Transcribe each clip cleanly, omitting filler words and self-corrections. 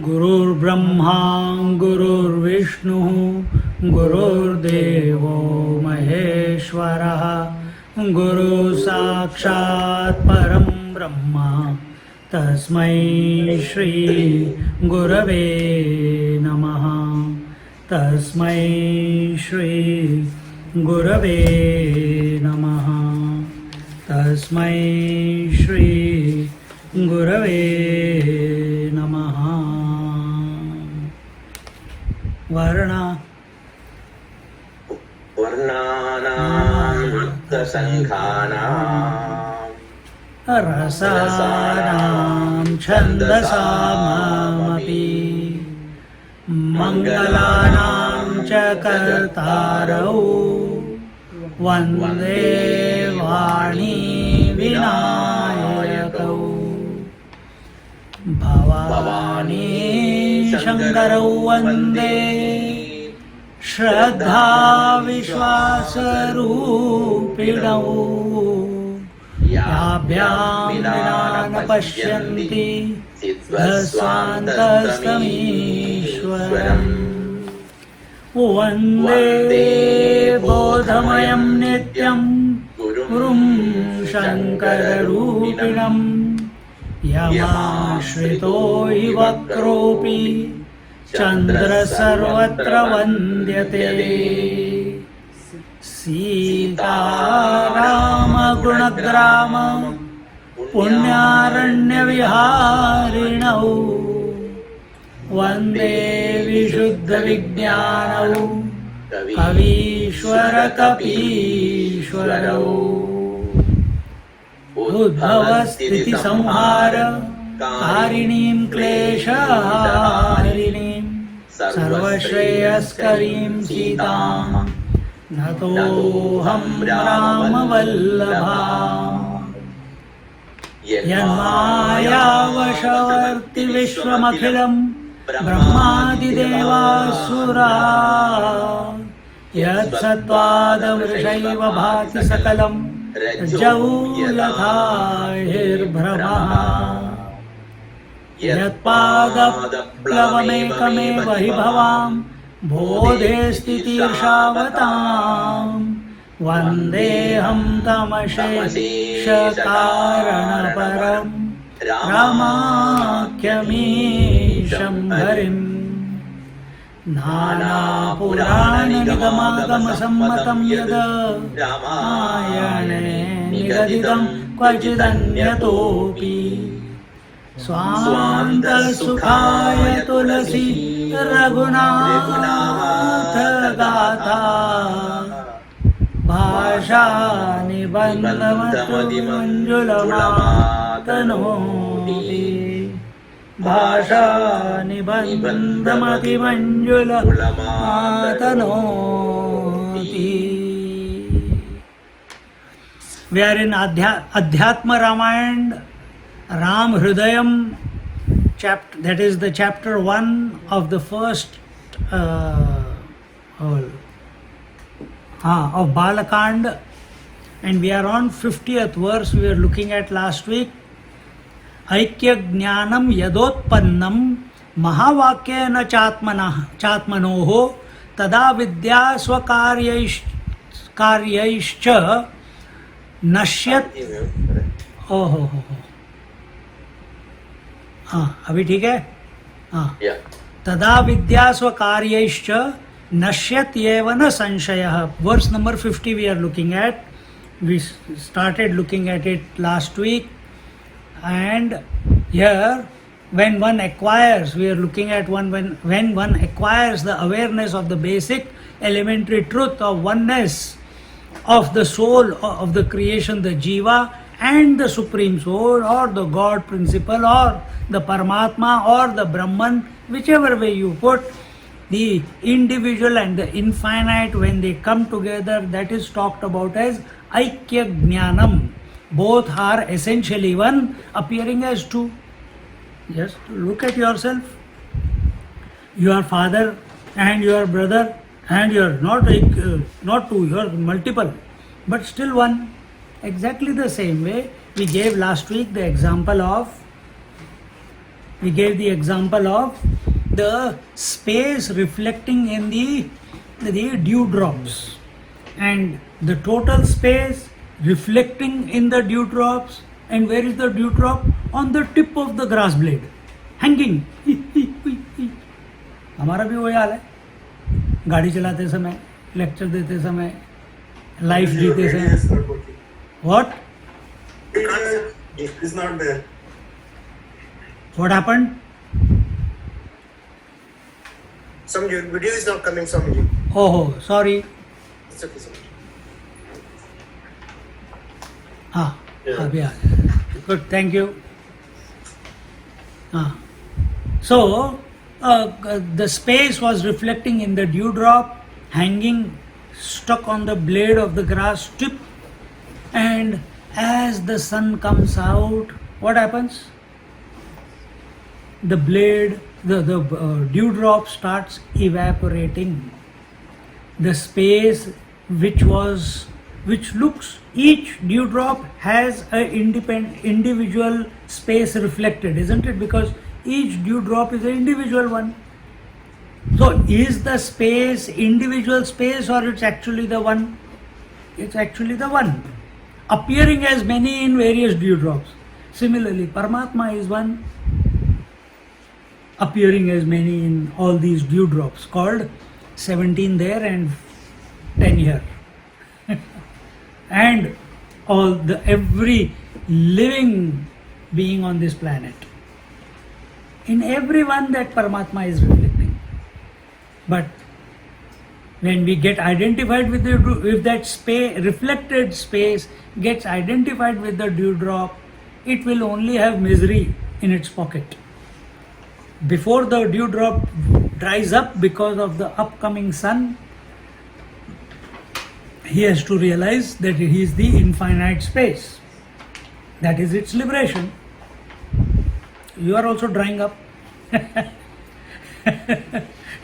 गुरुर्ब्रह्मा गुरुर्विष्णुः गुरुर्देवो महेश्वरः गुरुः साक्षात् परं ब्रह्म तस्मै श्री गुरवे नमः तस्मै श्री गुरवे नमः तस्मै श्री गुरवे नमः वर्णानां वृत्तसङ्घानां रसानां छन्दसामपि मङ्गलानां च कर्तारौ वन्दे वाणी विनायकौ भवानी शङ्करौ वन्दे श्रद्धा विश्वासरूपिणौ याभ्यां विना न पश्यन्ति सिद्धस्वान्तस्तमीश्वरम् वन्दे बोधमयं नित्यं गुरुं शङ्कररूपिणम् यमाश्रितो हि वक्रोऽपि चन्द्रः सर्वत्र वन्द्यते सीतारामगुणग्राम पुण्यारण्यविहारिणौ वन्दे विशुद्धविज्ञानौ कवीश्वरकपीश्वरौ उद्भवस्थितिसंहार कारिणीं क्लेशहारिणीं सर्वश्रेयस्करीं सीतां नतोऽहं रामवल्लभाम् यन्मायावशवर्ति विश्वमखिलं ब्रह्मादिदेवासुरा यत्सत्त्वादमृषैव भाति सकलं जौलधाहिर्भ्रमः यत्पादप्लवमेकमेव हि भवां बोधे स्थितिर्षावतां वन्देऽहं तमशेषकारणपरं रामाख्यमीशं हरिम् नानापुराणनिगमागमसम्मतं यद् रामायणे निगदितं क्वचिदन्यतोऽपि स्वान्तसुखाय तुलसी रघुनाथगाथा भाषानिबन्धमतिमञ्जुलमातनोति भाषानिबन्धमतिमञ्जुलमातनोति. We are in Adhyatma Ramayana, Ram Hridayam, chapter, that is the chapter 1 of the first of Balakand, and we are on 50th verse we were looking at last week. Aikya Jnanam Yadotpannam Mahavakyena Chatmanoho Tada Vidya Swakaryayischa Nashyat. Oh. अभी ठीक है. तदा विद्या स्वकार्यैश्च नश्यत्येव न संशयः. Verse number 50 we are looking at. We started looking at it last week, and here when one acquires, we are looking at when one acquires the awareness of the basic elementary truth of oneness of the soul of the creation, the jiva, and the Supreme Soul or the God Principle or the Paramatma or the Brahman, whichever way you put, the individual and the infinite, when they come together, that is talked about as Aikya Jnanam. Both are essentially one, appearing as two. Just look at yourself. Your father and your brother, and you're not two, you're multiple, but still one. Exactly the same way we gave last week the example of the space reflecting in the dewdrops, and the total space reflecting in the dewdrops. And where is the dewdrop? On the tip of the grass blade, hanging. हमारा भी वही हाल है, गाड़ी चलाते समय, lecture देते समय, life जीते समय. What? It is not there. What happened? Some video is not coming, Swamiji. Oh, sorry. It's okay, Swamiji. हाँ, Yeah. अभी आ गया. Good, thank you. So, the space was reflecting in the dewdrop, hanging, stuck on the blade of the grass tip, and as the sun comes out, what happens? The blade, the dewdrop starts evaporating. The space which looks, each dewdrop has a individual space reflected, isn't it? Because each dewdrop is an individual one. So is the space individual space, or it's actually the one? It's actually the one, appearing as many in various dewdrops. Similarly, Paramatma is one, appearing as many in all these dewdrops, called 17 there and 10 here. And every living being on this planet. In everyone that Paramatma is reflecting. But when we get identified with that space, reflected space gets identified with the dewdrop, it will only have misery in its pocket. Before the dewdrop dries up because of the upcoming sun, he has to realize that he is the infinite space. That is its liberation. You are also drying up.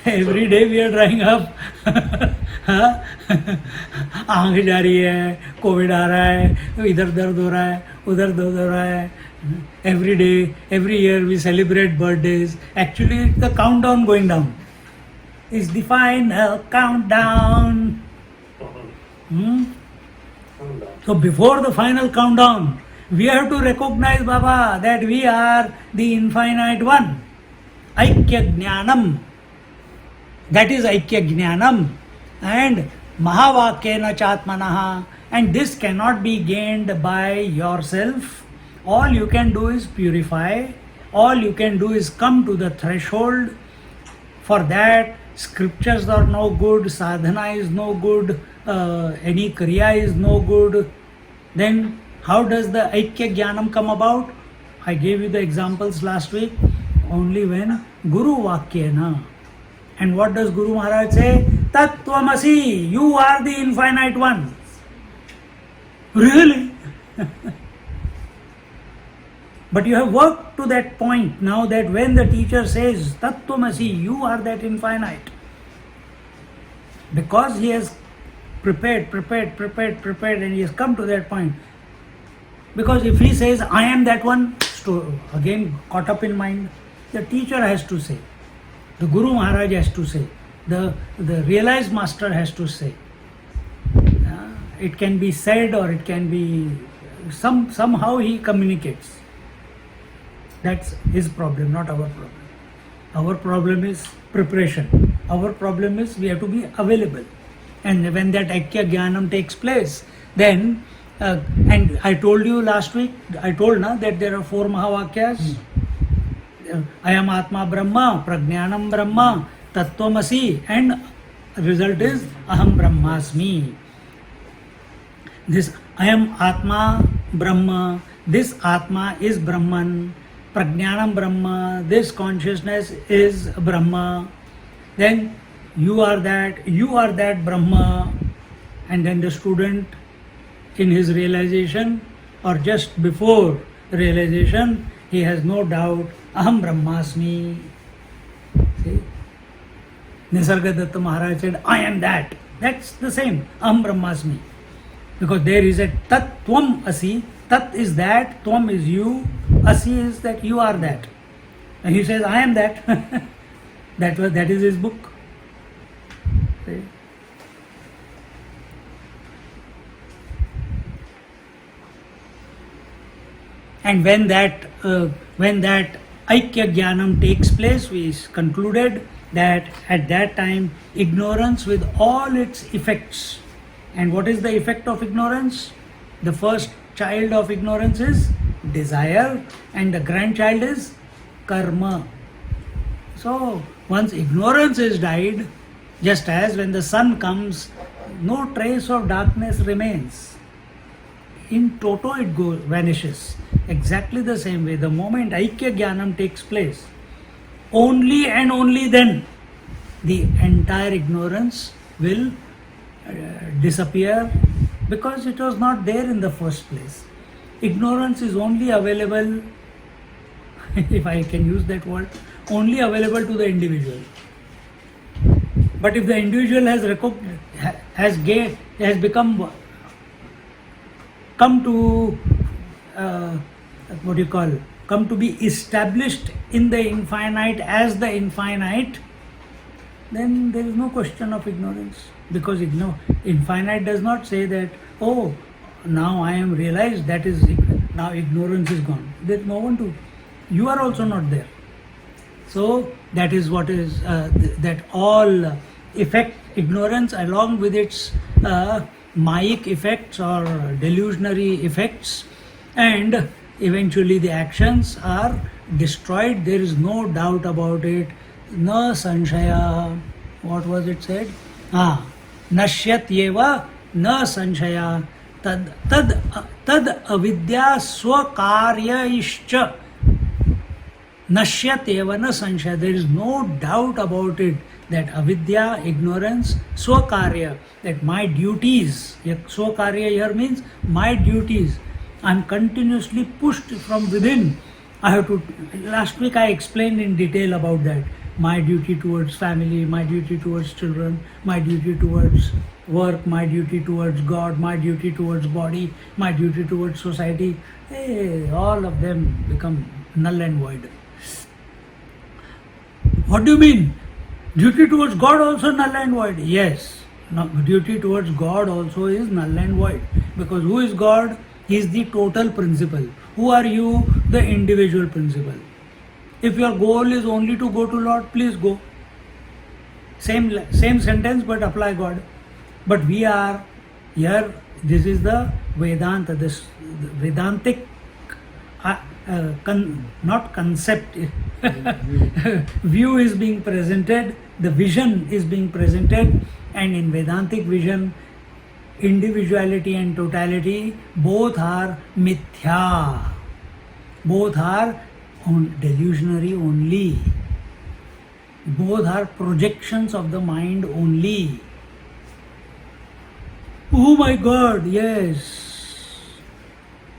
Every day we are drying up. आंख जा रही है, Covid आ रहा है, इधर दर्द हो रहा है, उधर दर्द हो रहा है. Every day, every year we celebrate birthdays. Actually, it's the countdown going down. It's the final countdown. So before the final countdown, we have to recognize, Baba, that we are the infinite one. Aikya Jnanam. That is Aikya Jnanam. And Mahavakyena Chatmanaha. And this cannot be gained by yourself. All you can do is purify. All you can do is come to the threshold. For that, scriptures are no good, sadhana is no good, any kriya is no good. Then how does the Aikya Jnanam come about? I gave you the examples last week. Only when Guru Vakyena. And what does Guru Maharaj say? Tattvamasi, you are the infinite one. Really? But you have worked to that point now, that when the teacher says Tattvamasi, you are that infinite. Because he has prepared and he has come to that point. Because if he says I am that one, again caught up in mind, the teacher has to say, the Guru Maharaj has to say, the realized master has to say. It can be said, or it can be somehow he communicates. That's his problem, not our problem. Our problem is preparation. Our problem is we have to be available. And when that Aikya Jnanam takes place, then, and I told you last week, that there are 4 Mahavakyas. Ayam Atma Brahma, Prajnanam Brahma, Tattvamasi, and result is Aham Brahmasmi. This Ayam Atma Brahma, this Atma is Brahman, Prajnanam Brahma, this consciousness is Brahma, then you are that Brahma, and then the student in his realization or just before realization, he has no doubt, Aham Brahmasmi. See? Nisargadatta Maharaj said, I am that. That's the same, Aham Brahmasmi. Because there is a Tat Tvam Asi. Tat is that, Tvam is you, Asi is that you are that. And he says, I am that. That is his book. See? And when that Aikya Jnanam takes place, we concluded that at that time ignorance with all its effects. And what is the effect of ignorance? The first child of ignorance is desire, and the grandchild is karma. So once ignorance is died, just as when the sun comes, no trace of darkness remains. In toto it vanishes. Exactly the same way, the moment Aikya Jnanam takes place, only and only then the entire ignorance will disappear, because it was not there in the first place. Ignorance is only available, if I can use that word, only available to the individual. But if the individual has come to come to be established in the infinite as the infinite, then there is no question of ignorance, because infinite does not say that, oh, now I am realized, that is, now ignorance is gone. There is no one to, you are also not there. So that is what is that all ignorance along with its Maic effects or delusionary effects, and eventually the actions are destroyed. There is no doubt about it. Na sanshaya. What was it said? Nashyat yeva na sanshaya. Tad avidya swakaryaischa. Nashyat eva na sanshaya. There is no doubt about it that avidya, ignorance, swakarya, that my duties, swakarya here means my duties, I am continuously pushed from within. Last week I explained in detail about that. My duty towards family, my duty towards children, my duty towards work, my duty towards God, my duty towards body, my duty towards society. All of them become null and void. What do you mean? Duty towards God also null and void? Yes. No, duty towards God also is null and void. Because who is God? He is the total principle. Who are you? The individual principle. If your goal is only to go to Lord, please go. Same sentence, but apply God. But we are here, this is the Vedanta, this Vedantic, not concept, view is being presented, the vision is being presented, and in Vedantic vision, individuality and totality both are mithya, both are delusionary only, both are projections of the mind only. Oh my God, yes.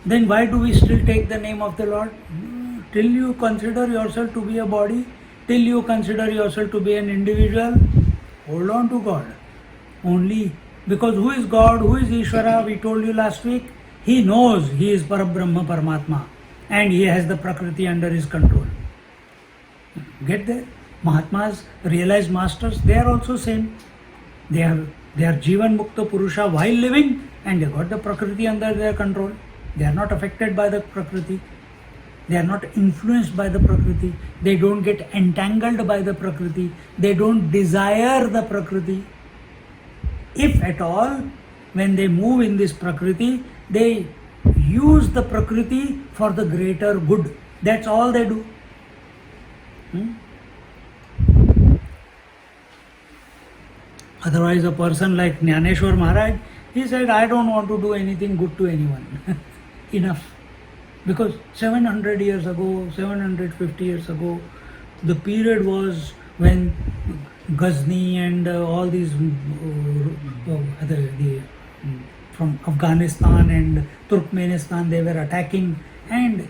Then why do we still take the name of the Lord? Till you consider yourself to be a body, till you consider yourself to be an individual, hold on to God. Only because who is God, who is Ishvara, we told you last week, he knows he is Parabrahma Paramatma and he has the Prakriti under his control. Get there? Mahatmas, realized masters, they are also same. They are Jivan Mukta Purusha while living, and they got the Prakriti under their control. They are not affected by the Prakriti. They are not influenced by the Prakriti. They don't get entangled by the Prakriti. They don't desire the Prakriti. If at all, when they move in this Prakriti, they use the Prakriti for the greater good. That's all they do. Otherwise, a person like Jnaneshwar Maharaj, he said, I don't want to do anything good to anyone. enough. Because 700 years ago, 750 years ago, the period was when Ghazni and all these from Afghanistan and Turkmenistan, they were attacking, and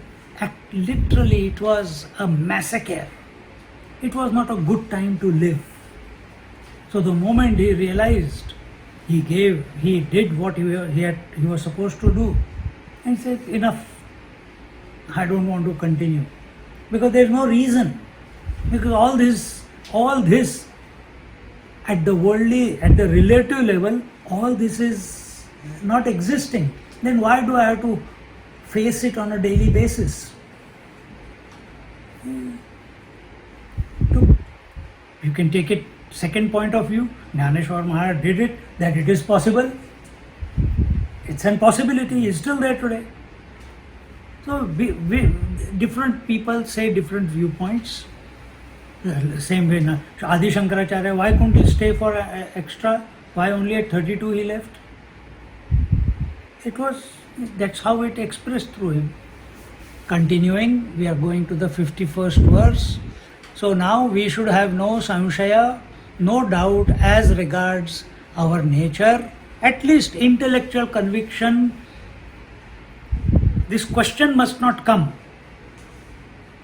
literally it was a massacre. It was not a good time to live. So the moment he realized, he did what he was supposed to do, and said, enough, I don't want to continue. Because there is no reason. Because all this at the worldly, at the relative level, all this is not existing. Then why do I have to face it on a daily basis? You can take it second point of view. Jnaneshwar Maharaj did it, that it is possible. It's an possibility, it's still there today. So different people say different viewpoints. Same way, Adi Shankaracharya, why couldn't he stay for extra? Why only at 32 he left? That's how it expressed through him. Continuing, we are going to the 51st verse. So now we should have no samshaya, no doubt as regards our nature, at least intellectual conviction. This question must not come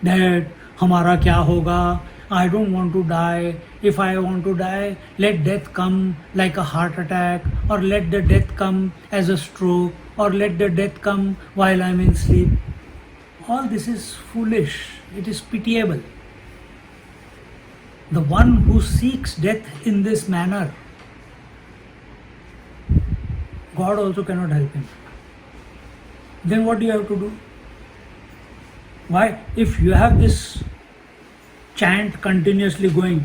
that hamara kya hoga, I don't want to die. If I want to die, let death come like a heart attack, or let the death come as a stroke, or let the death come while I am in sleep. All this is foolish. It is pitiable. The one who seeks death in this manner, God also cannot help him. Then what do you have to do? Why? If you have this chant continuously going,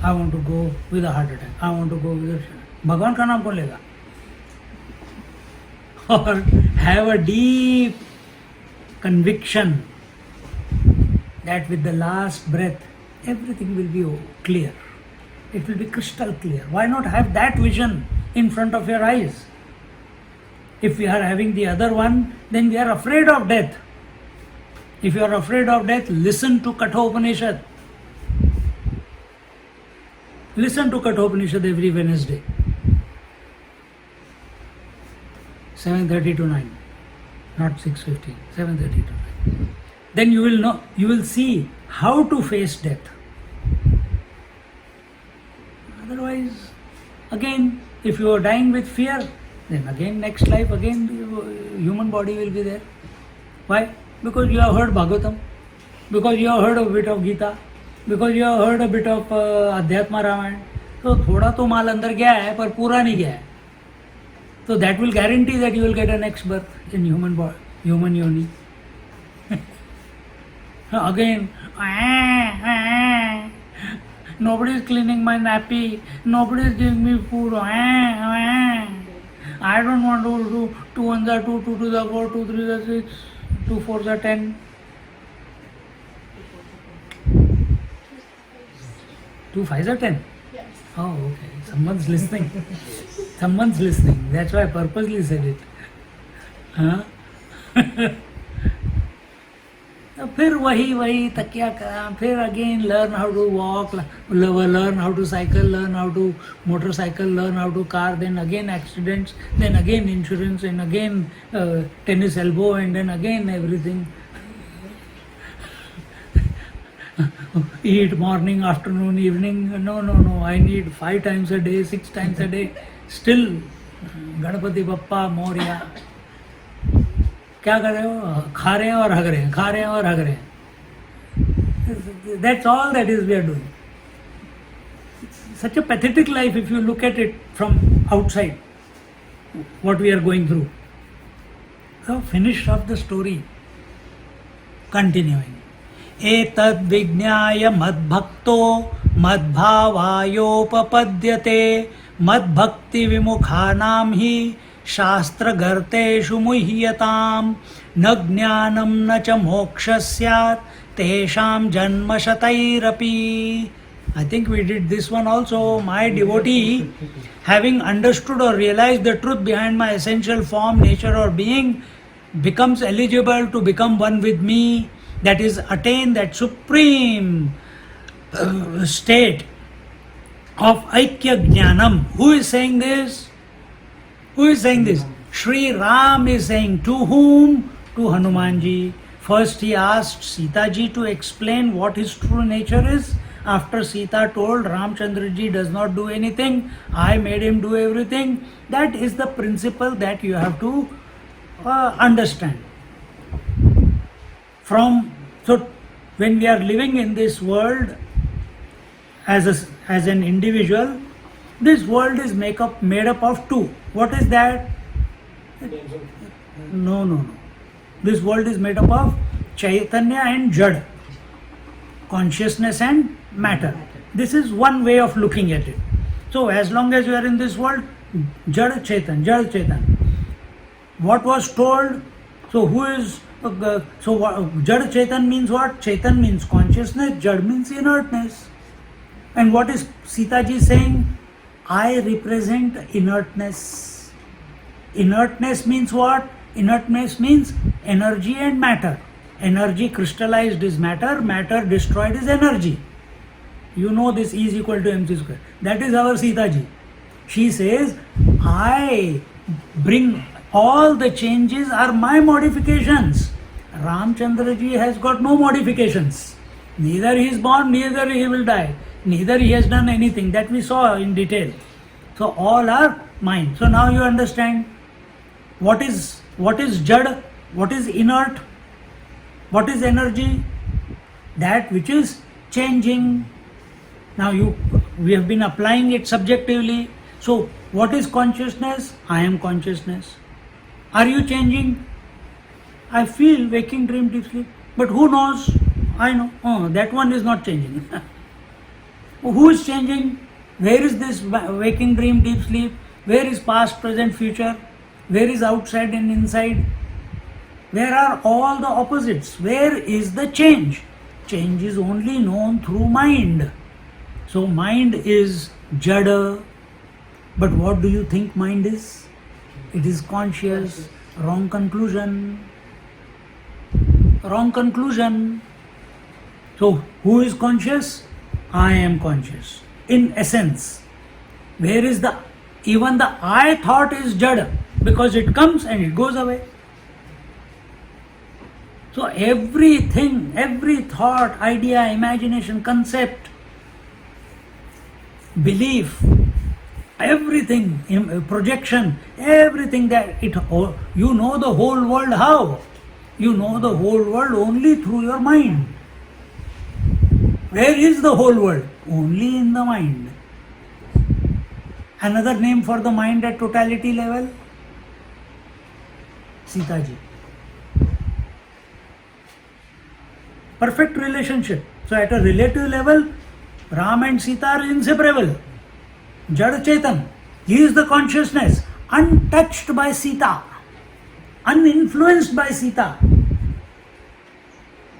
I want to go with a heart attack, I want to go with a... Bhagwan ka naam kaun lega? Or have a deep conviction that with the last breath, everything will be clear. It will be crystal clear. Why not have that vision in front of your eyes? If we are having the other one, then we are afraid of death. If you are afraid of death, listen to Kathopanishad. Listen to Kathopanishad every Wednesday. 7:30 to 9. Not 6:15. 7:30 to 9. Then you will know, you will see how to face death. Otherwise, again, if you are dying with fear, then again next life, again human body will be there. Why? Because you have heard Bhagavatam, because you have heard a bit of Gita, because you have heard a bit of Adhyatma Ramayana. So thoda to maal andar gaya hai, par pura nahi gaya hai. So that will guarantee that you will get a next birth in human body, human yoni. Again, nobody is cleaning my nappy, nobody is giving me food. I don't want to do 2 1s are 2, 2 2s are 4, 2 3s are 6, 2 4s are 10. 2 5s are 10? Yes. Oh, okay. Someone's listening. Someone's listening. That's why I purposely said it. Huh? फिर वही तकिया का, फिर again learn how to walk, learn how to cycle, learn how to motorcycle, learn how to car, then again accidents, then again insurance, and again tennis elbow, and then again everything. Eat morning, afternoon, evening. No, I need 5 times a day, 6 times a day. Still, Ganapati Bappa Moria. क्या कर रहे हो? खा रहे हैं और हग रहे हैं, खा रहे हैं और हग रहे हैं. That's all that is we are doing. Such a pathetic life if you look at it from outside, what we are going through. So finish off the story. Continuing. एतद् विज्ञाय मद्भक्तो मद्भावायोपपद्यते मद्भक्ति विमुखानां हि शास्त्रगर्तेषु मुह्यताम् न ज्ञानं न च मोक्षः स्यात् तेषां जन्मशतैरपि. I think we did this one also. My devotee, having understood or realized the truth behind my essential form, nature or being, becomes eligible to become one with me, that is attain that supreme state of Aikya Jnanam. Who is saying this? Who is saying this? Sri Ram is saying to whom? To Hanumanji. First he asked Sita ji to explain what his true nature is. After Sita told Ramchandra ji does not do anything, I made him do everything. That is the principle that you have to understand. So when we are living in this world as an individual, this world is made up of two. What is that? No. This world is made up of Chaitanya and Jad, consciousness and matter. This is one way of looking at it. So as long as you are in this world, Jad Chaitan. What was told? So who is Jad Chaitan means what? Chaitan means consciousness, Jad means inertness. And what is Sita ji saying? I represent inertness. Inertness means what? Inertness means energy and matter. Energy crystallized is matter, matter destroyed is energy. You know this E is equal to mc square. That is our Sita ji. She says, I bring all the changes are my modifications. Ramchandra ji has got no modifications. Neither he is born, neither he will die. Neither he has done anything. That we saw in detail. So all are mine. So now you understand what is Jad, what is inert, what is energy, that which is changing. Now we have been applying it subjectively. So what is consciousness? I am consciousness. Are you changing? I feel waking, dream, deep sleep. But who knows? I know. Oh, that one is not changing. Who is changing? Where is this waking, dream, deep sleep? Where is past, present, future? Where is outside and inside? Where are all the opposites? Where is the change? Change is only known through mind. So mind is Jada. But what do you think mind is? It is conscious. Wrong conclusion. Wrong conclusion. So who is conscious? I am conscious. In essence, where is even the I thought is Jada, because it comes and it goes away. So everything, every thought, idea, imagination, concept, belief, everything, projection, everything that you know the whole world how? You know the whole world only through your mind. Where is the whole world? Only in the mind. Another name for the mind at totality level? Sita ji. Perfect relationship. So at a relative level, Ram and Sita are inseparable. Jad Chaitan. He is the consciousness, untouched by Sita, uninfluenced by Sita.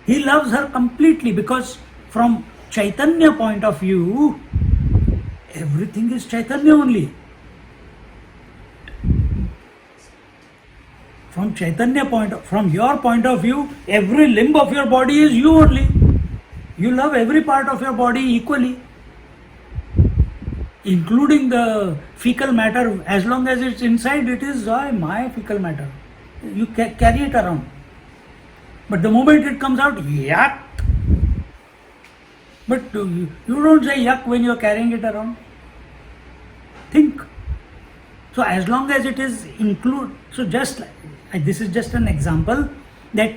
He loves her completely because from Chaitanya point of view, everything is Chaitanya only. From Chaitanya from your point of view, every limb of your body is you only. You love every part of your body equally, including the fecal matter. As long as it's inside, it is my fecal matter. You carry it around. But the moment it comes out, yuck. But you don't say yuck when you're carrying it around. Think. So as long as it is so just like, this is just an example that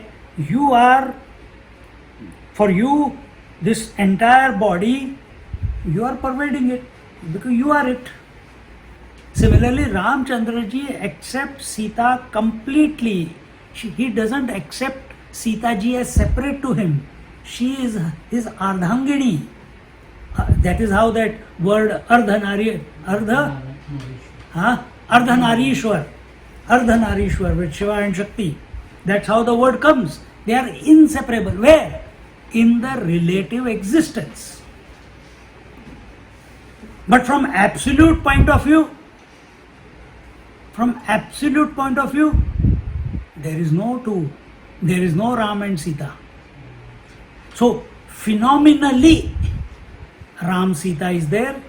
for you, this entire body, you are pervading it because you are it. Similarly, Ramchandra ji accepts Sita completely. He doesn't accept Sita ji as separate to him. She is his Ardhangini. That is how that word Ardhanarishwar with Shiva and Shakti. That's how the word comes. They are inseparable. Where? In the relative existence. But from absolute point of view, There is no two. There is no Ram and Sita. So, phenomenally, Ram Sita is there.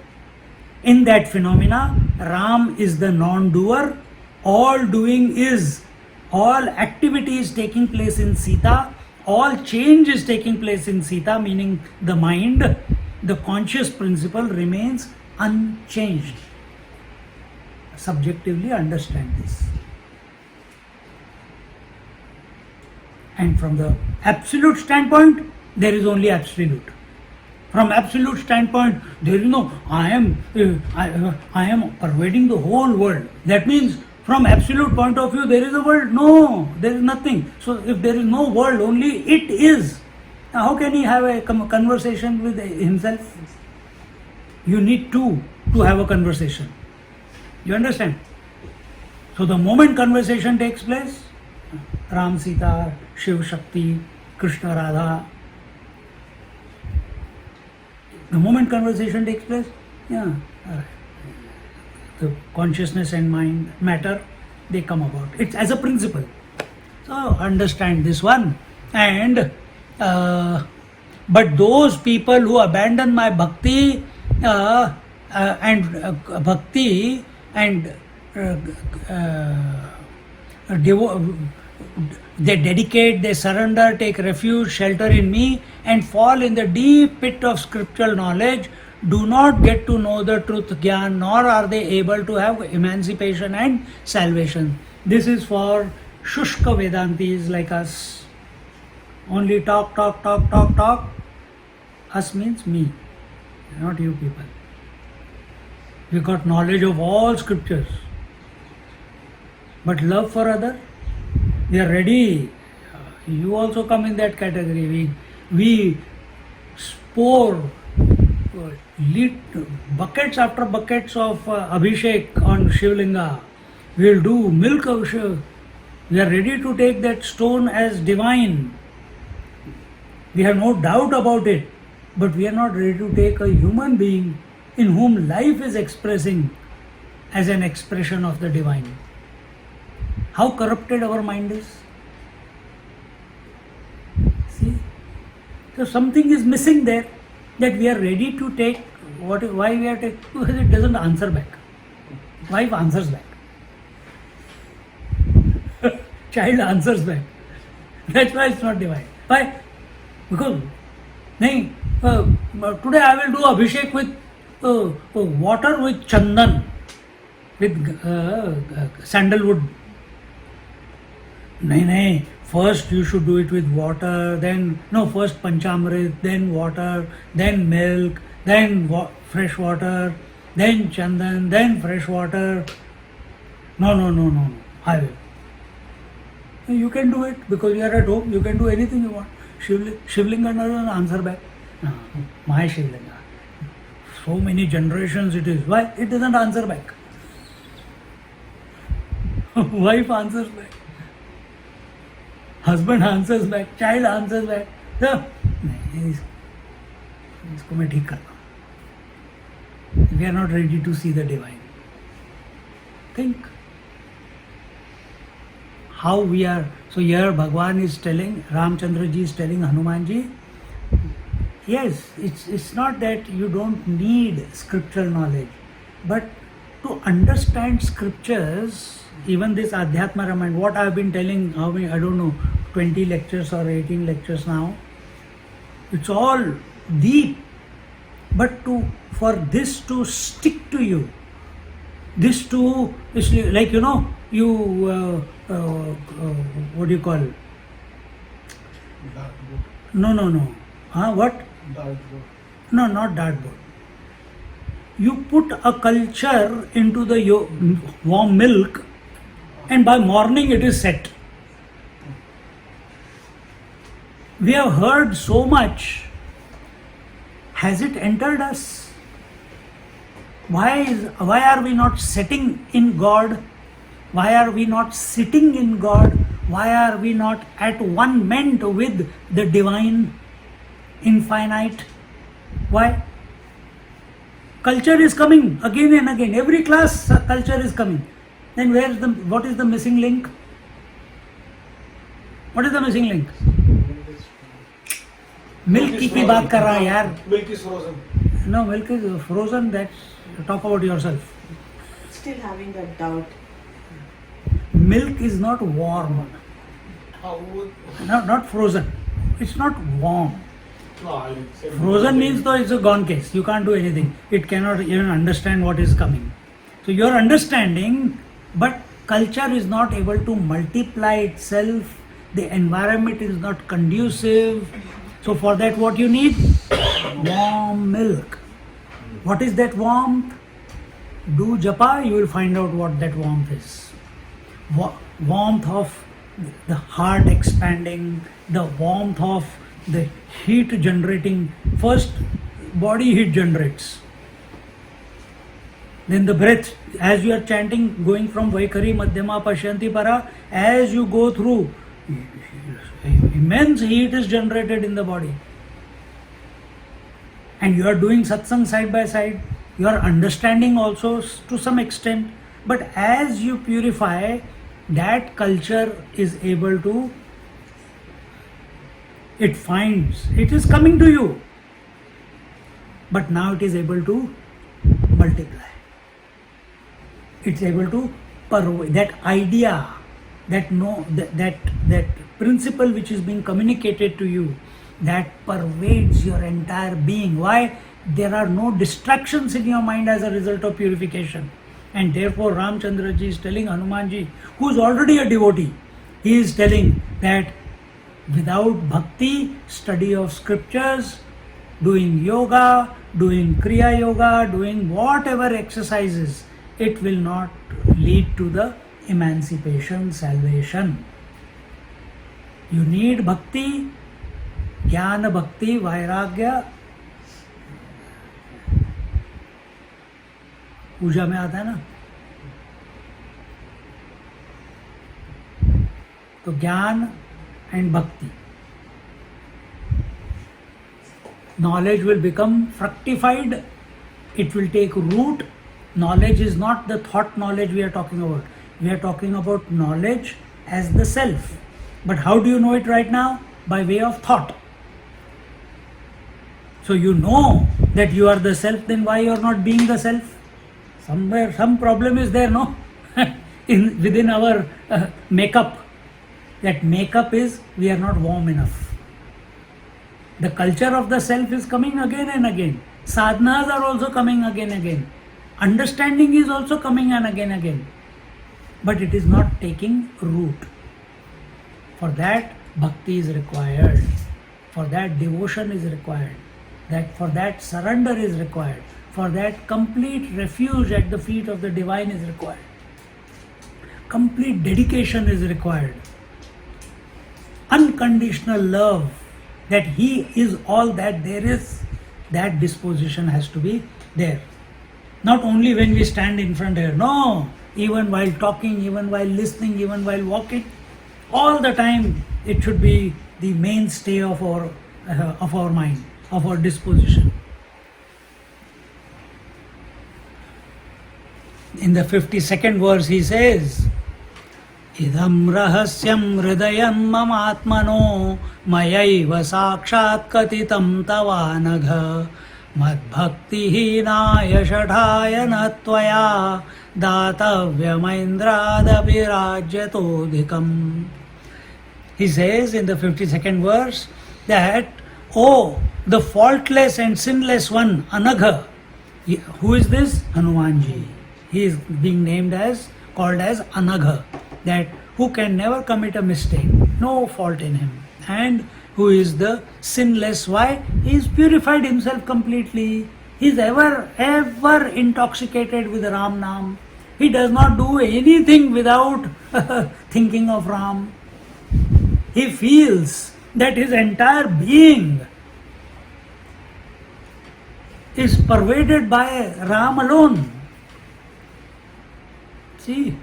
In that phenomena, Ram is the non-doer. All doing is, all activity is taking place in Sita. All change is taking place in Sita, meaning the mind, the conscious principle remains unchanged. Subjectively understand this. And from the absolute standpoint, there is only absolute. From absolute standpoint, there is no I am pervading the whole world. That means from absolute point of view, there is a world. No, there is nothing. So if there is no world, only it is. Now, how can he have a conversation with himself? You need two to have a conversation. You understand? So the moment conversation takes place, Ram Sita, Shiv Shakti, Krishna Radha, the moment conversation takes place, the consciousness and mind, matter, they come about. It's as a principle. So understand this one. And but those people who abandon my bhakti they dedicate, they surrender, take refuge, shelter in me, and fall in the deep pit of scriptural knowledge, do not get to know the truth Gyan, nor are they able to have emancipation and salvation. This is for Shushka Vedantis like us. Only talk. Us means me, not you people. We got knowledge of all scriptures. But love for other, we are ready. You also come in that category. We pour buckets after buckets of Abhishek on Shivlinga. We will do milk of Shiv. We are ready to take that stone as divine. We have no doubt about it. But we are not ready to take a human being in whom life is expressing as an expression of the divine. How corrupted our mind is. See? So something is missing there, that we are ready to take why we are taking, because it doesn't answer back. Wife answers back. Child answers back. That's why it's not divine. Why? Because today I will do Abhishek with water with chandan, with sandalwood. Nahin, first you should do it with water, first panchamrit, then water, then milk, then fresh water, then chandan, then fresh water. No, I will. You can do it because you are at home, you can do anything you want. Shivlinga doesn't answer back. No, my Shivlinga. So many generations it is. Why? It doesn't answer back. Wife answers back. Husband answers back. Child answers back. इसको मैं ठीक करता हूँ. We are not ready to see the divine. Think how we are. So here Bhagwan is telling, Ramchandra ji is telling Hanuman ji, yes, it's not that you don't need scriptural knowledge, but to understand scriptures, even this Adhyatma Ramayana, what I have been telling, how many, I don't know, 20 lectures or 18 lectures now, it's all deep, but for this to stick to you, this to, it's like, what do you call? No. What? Dartboard. No, not dartboard. You put a culture into the warm milk, and by morning it is set. We have heard so much. Has it entered us? Why are we not setting in God? Why are we not sitting in God? Why are we not at one ment with the divine, infinite? Why? Culture is coming again and again. Every class culture is coming. Then what is the missing link? What is the missing link? Milk की बात कर रहा है यार. Milk is frozen. No, milk is frozen. That's talk about yourself. Still having that doubt. Milk is not warm. How would... Not frozen. It's not warm. No, I said Frozen means though it's a gone case. You can't do anything. It cannot even understand what is coming. So you're understanding, but culture is not able to multiply itself. The environment is not conducive. So for that what you need? Warm milk. What is that warmth? Do japa, you will find out what that warmth is. Warmth of the heart expanding, the warmth of the heat generating. First body heat generates, then the breath, as you are chanting, going from Vaikari Madhyama Pashyanti Para, as you go through, immense heat is generated in the body, and you are doing satsang side by side. You are understanding also to some extent, but as you purify, that culture is able to, it finds, it is coming to you, but now it is able to multiply. It's able to that idea, that principle which is being communicated to you, that pervades your entire being. Why? There are no distractions in your mind as a result of purification. And therefore Ramchandra ji is telling Hanumanji, who is already a devotee, he is telling that without bhakti, study of scriptures, doing yoga, doing kriya yoga, doing whatever exercises, it will not lead to the emancipation, salvation. You need bhakti, jnana bhakti, vairagya. पूजा में आता है ना, तो ज्ञान and bhakti. Knowledge will become fructified, it will take root. Knowledge is not the thought knowledge we are talking about. We are talking about knowledge as the self. But how do you know it right now? By way of thought. So you know that you are the self, then why you are not being the self? Somewhere, some problem is there, no? Within our makeup. That makeup is, we are not warm enough. The culture of the self is coming again and again. Sadhanas are also coming again and again. Understanding is also coming and again. But it is not taking root. For that, bhakti is required. For that, devotion is required. For that, surrender is required. For that, complete refuge at the feet of the divine is required. Complete dedication is required. Unconditional love, that he is all that there is, that disposition has to be there. Not only when we stand in front here, no, even while talking, even while listening, even while walking, all the time it should be the mainstay of our mind, of our disposition. In the 52nd verse he says, Idam rahasyam hridayam mamatmano mayaiva sakshat katitam tavanagha madbhaktihinaya shadhaya natvaya datavyamaindradapi rajyatodhikam. He says in the 52nd verse that, oh, the faultless and sinless one, Anagha. Who is this? Hanumanji. He is being called as Anagha, that who can never commit a mistake, no fault in him, and who is the sinless. Why? He is purified himself completely. He is ever intoxicated with Ram Nam. He does not do anything without thinking of Ram. He feels that his entire being is pervaded by Ram alone. See,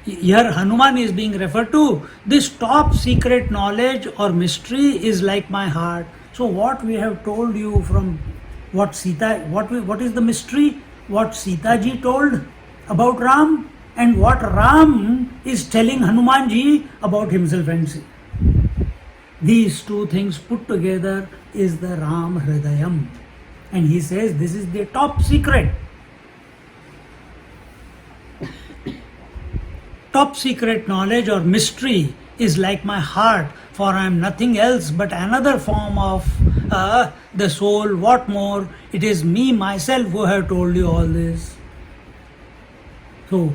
here Hanuman is being referred to. This top secret knowledge or mystery is like my heart. So what we have told you from what is the mystery? What Sita ji told about Ram? and what Ram is telling Hanumanji about himself and Sita. These two things put together is the Ram Hridayam. And he says this is the top secret. Top secret knowledge or mystery is like my heart, for I am nothing else but another form of the soul. What more? It is me, myself, who have told you all this. So,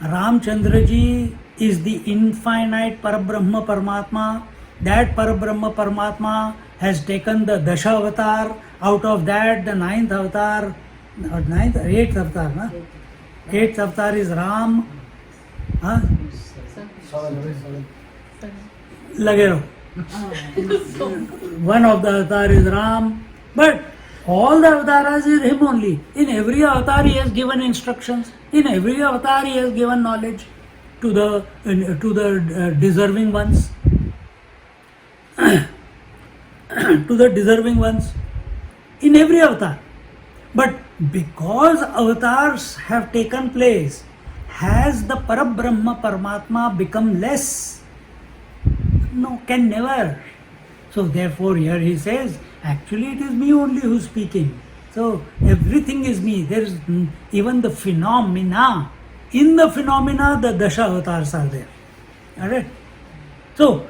Ramchandra ji is the infinite Parabrahma Paramatma. That Parabrahma Paramatma has taken the Dasha avatar. Out of that, the ninth avatar, or eighth avatar, na? Eighth avatar is Ram. Huh? Lage raho. One of the avatar is Ram, but all the avatars is him only. In every avatar he has given instructions. In every avatar he has given knowledge to the deserving ones. To the deserving ones. In every avatar. But because avatars have taken place, has the Parabrahma Paramatma become less? No, can never. So therefore here he says, actually it is me only who is speaking. So everything is me. There is even the phenomena. In the phenomena the Dasha avatars are there. Alright? So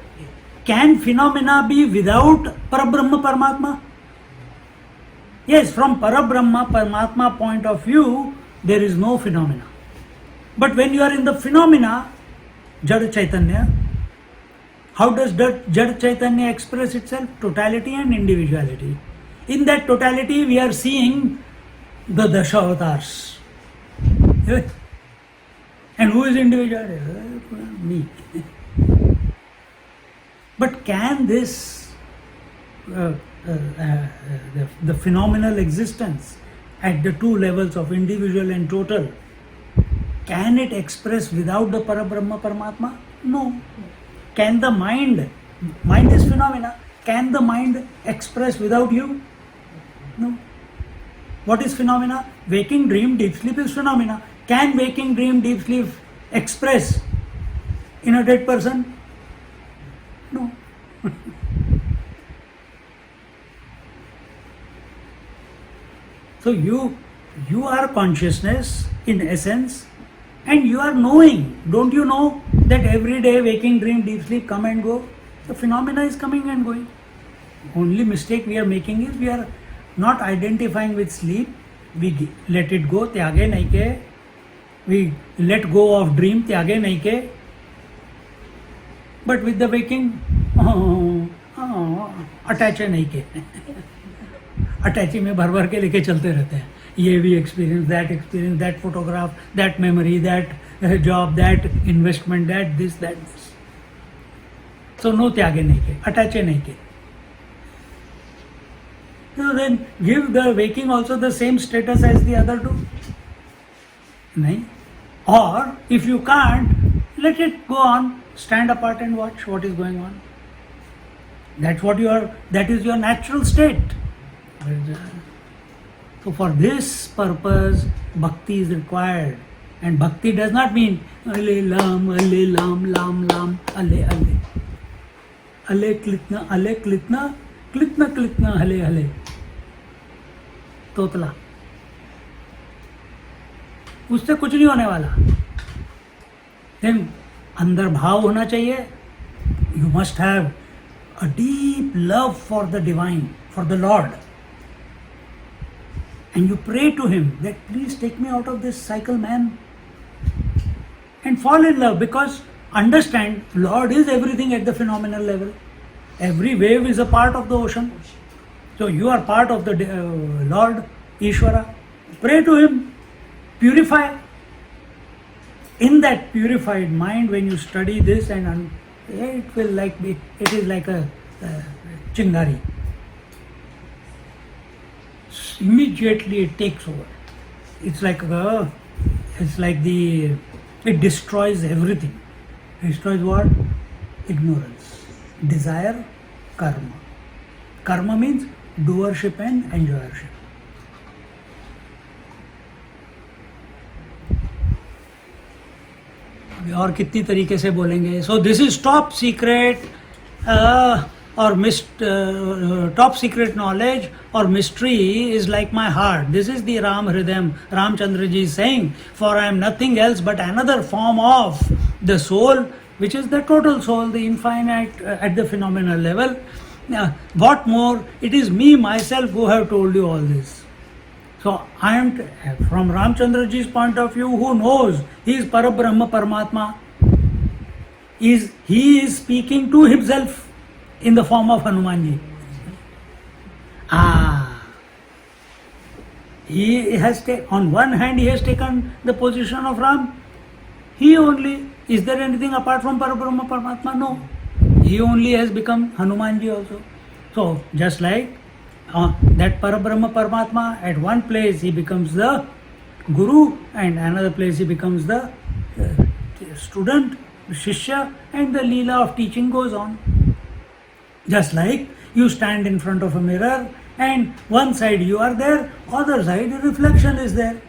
can phenomena be without Parabrahma Paramatma? Yes, from Parabrahma Paramatma point of view, there is no phenomena. But when you are in the phenomena, Jada Chaitanya, how does Jada Chaitanya express itself? Totality and individuality. In that totality, we are seeing the Dasha avatars. And who is individuality? Me. But can this, the phenomenal existence at the two levels of individual and total, can it express without the Parabrahma Paramatma? No. Can the mind is phenomena, can the mind express without you? No. What is phenomena? Waking, dream, deep sleep is phenomena. Can waking, dream, deep sleep express in a dead person? No. So you are consciousness in essence, and you are knowing. Don't you know that every day waking, dream, deep sleep come and go? The phenomena is coming and going. Only mistake we are making is we are not identifying with sleep. We let it go, tyage nahi ke. We let go of dream, tyage nahi ke. But with the waking, attach nahi ke. अटैची में भर भर के लेके चलते रहते हैं. ये भी experience, that photograph, that memory, that job, that investment, that this. So no त्यागे नहीं के, अटैचे नहीं के. So then give the waking also the same status as the other two. Nahi. Or if you can't, let it go on, stand apart and watch what is going on. That is your natural state. So for this purpose, bhakti is required. And bhakti does not mean ale lam, lam, ale. Ale klitna, ale. तोतला, उससे कुछ नहीं होने वाला. लेकिन अंदर भाव होना चाहिए. You must have a deep love for the divine, for the Lord. And you pray to him that please take me out of this cycle, man. And fall in love, because understand, Lord is everything at the phenomenal level. Every wave is a part of the ocean. So you are part of the Lord, Ishvara. Pray to him, purify. In that purified mind, when you study this, and it is like a chingari. Immediately it takes over. It destroys everything. Destroys what? Ignorance, desire, karma. Karma means doership and enjoyership. और कितनी तरीके से बोलेंगे. So this is top secret top secret knowledge or mystery is like my heart. This is the Ram Hridayam. Ramchandra ji is saying, for I am nothing else but another form of the soul, which is the total soul, the infinite at the phenomenal level. What more, it is me myself who have told you all this. So I am, from Ramchandra ji's point of view, who knows, he is Parabrahma Paramatma. He is speaking to himself in the form of Hanumanji. He has on one hand he has taken the position of Ram. He only, is there anything apart from Parabrahma Paramatma? No. He only has become Hanumanji also. So just like that Parabrahma Paramatma, at one place he becomes the Guru, and another place he becomes the student, Shishya, and the Leela of teaching goes on. Just like you stand in front of a mirror and one side you are there, other side the reflection is there.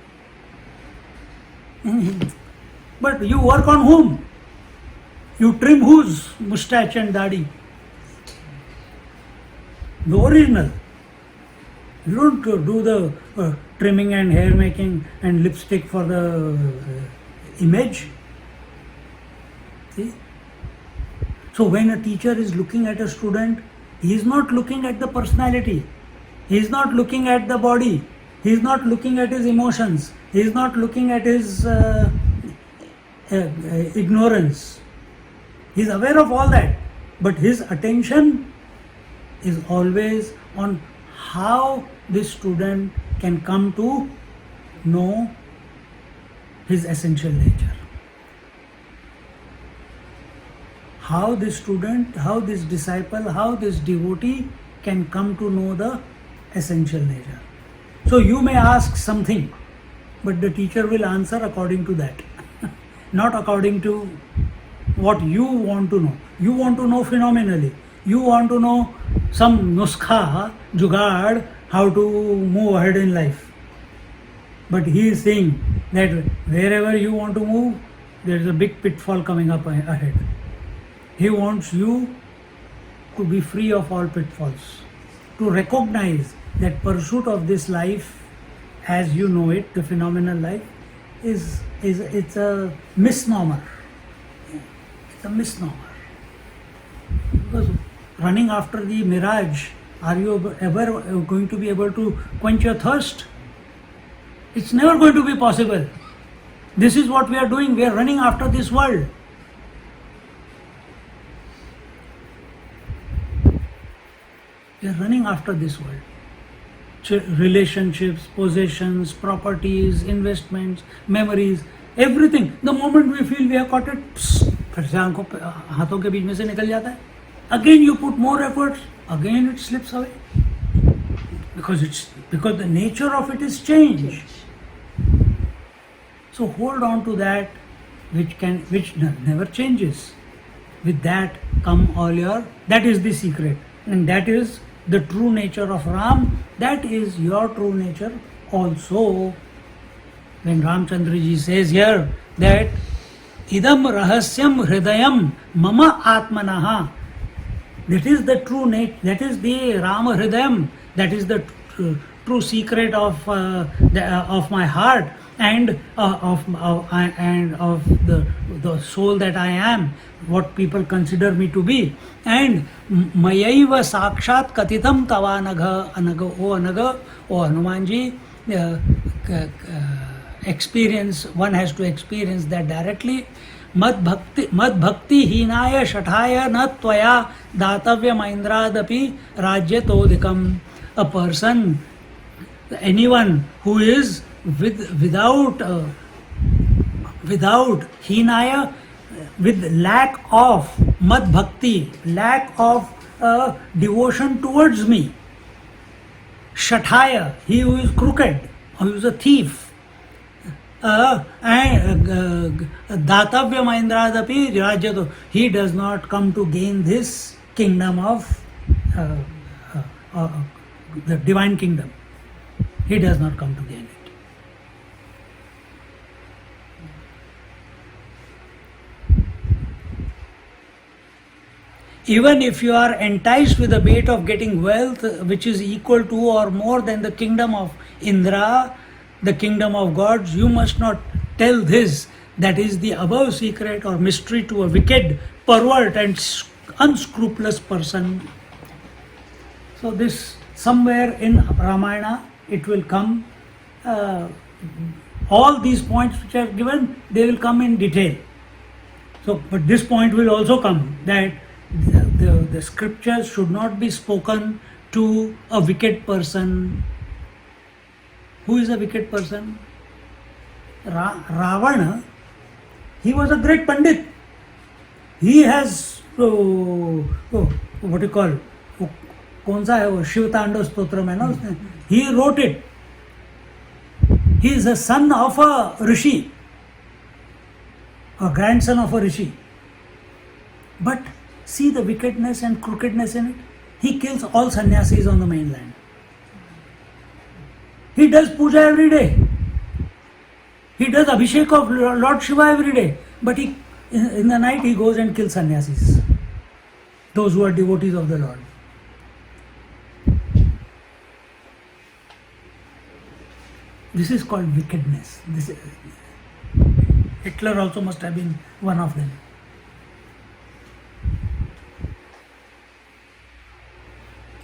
But you work on whom? You trim whose moustache and dadi? The original. You don't do the trimming and hair making and lipstick for the image. See? So when a teacher is looking at a student, he is not looking at the personality. He is not looking at the body. He is not looking at his emotions. He is not looking at his ignorance. He is aware of all that. But his attention is always on how this student can come to know his essential nature. How this student, how this disciple, how this devotee can come to know the essential nature. So you may ask something, but the teacher will answer according to that, not according to what you want to know. You want to know phenomenally. You want to know some nuskha, jugaad, how to move ahead in life. But he is saying that wherever you want to move, there is a big pitfall coming up ahead. He wants you to be free of all pitfalls, to recognize that pursuit of this life as you know it, the phenomenal life, it's a misnomer. It's a misnomer. Because running after the mirage, are you ever going to be able to quench your thirst? It's never going to be possible. This is what we are doing. We are running after this world. We are running after this world. Relationships, possessions, properties, investments, memories, everything. The moment we feel we have caught it, फिर से हाथों के बीच में से निकल जाता है. Again you put more efforts, again it slips away. Because the nature of it is change. So hold on to that which never changes. With that come all that is the secret, and that is the true nature of Ram. That is your true nature also. When Ramchandra ji says here that idam rahasyam hridayam mama atmanaha, that is the true nature, that is the Rama Hridayam, that is the true secret of my heart and of the soul that I am, what people consider me to be. And mayaiva sakshat katitam tava anaga, O Hanumanji, experience, one has to experience that directly. Mad bhakti hinaya shathaya na tvaya datavya maindradapi rajyatodikam. A person, anyone who is without hinaya, with lack of mad bhakti, lack of devotion towards me. Shathaya, he who is crooked, who is a thief. Datavya Maindradapi Rajyato, he does not come to gain this kingdom of the divine kingdom. He does not come to gain it. Even if you are enticed with the bait of getting wealth which is equal to or more than the kingdom of Indra, the kingdom of gods, you must not tell this. That is the above secret or mystery to a wicked, pervert and unscrupulous person. So this somewhere in Ramayana it will come. All these points which are given, they will come in detail. So, but this point will also come, that the scriptures should not be spoken to a wicked person. Who is a wicked person? Ravana, he was a great Pandit. He has, what you call, कौन सा है वो शिव तांडव स्तोत्रम है ना उसने, he wrote it. He is a son of a rishi, a grandson of a rishi. But see the wickedness and crookedness in it. He kills all sannyasis on the mainland. He does puja every day. He does abhishek of Lord Shiva every day. But he, in the night he goes and kills sannyasis, those who are devotees of the Lord. This is called wickedness. Hitler also must have been one of them.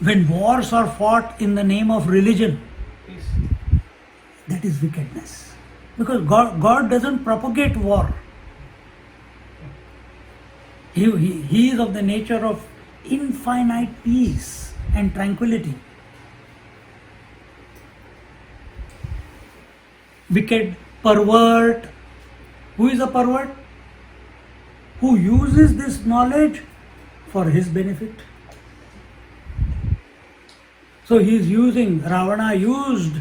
When wars are fought in the name of religion, that is wickedness. Because God doesn't propagate war. He is of the nature of infinite peace and tranquility. Wicked, pervert. Who is a pervert? Who uses this knowledge for his benefit. So he is using, Ravana used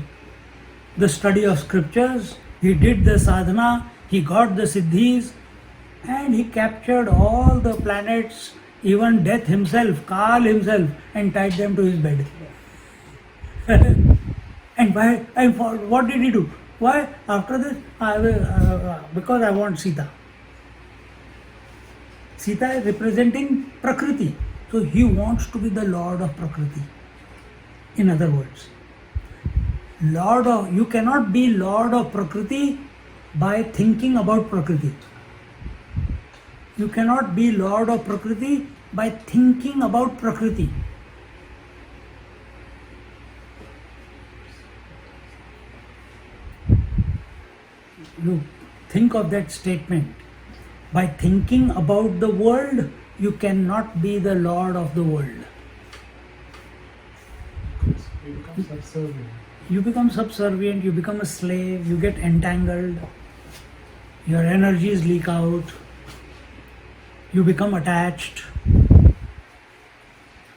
the study of scriptures, he did the sadhana, he got the siddhis, and he captured all the planets, even Death himself, Kal himself, and tied them to his bed. And why? And for what did he do? Why? After this, because I want Sita. Sita is representing Prakriti. So he wants to be the Lord of Prakriti. In other words, you cannot be Lord of Prakriti by thinking about Prakriti. You cannot be Lord of Prakriti by thinking about Prakriti. You think of that statement. By thinking about the world, you cannot be the Lord of the world. You become subservient. You become subservient, you become a slave, you get entangled, your energies leak out, you become attached.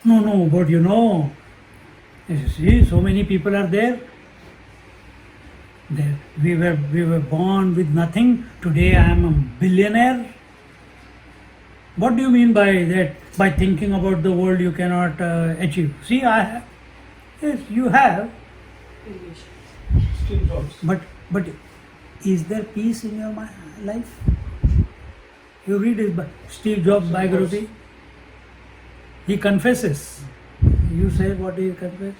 No, but you see, so many people are there. We were born with nothing. Today I am a billionaire. What do you mean by that? By thinking about the world you cannot achieve. See, I have. Yes, you have. Steve Jobs. But is there peace in your life? You read his Steve Jobs biography. He confesses. You say what do you confess?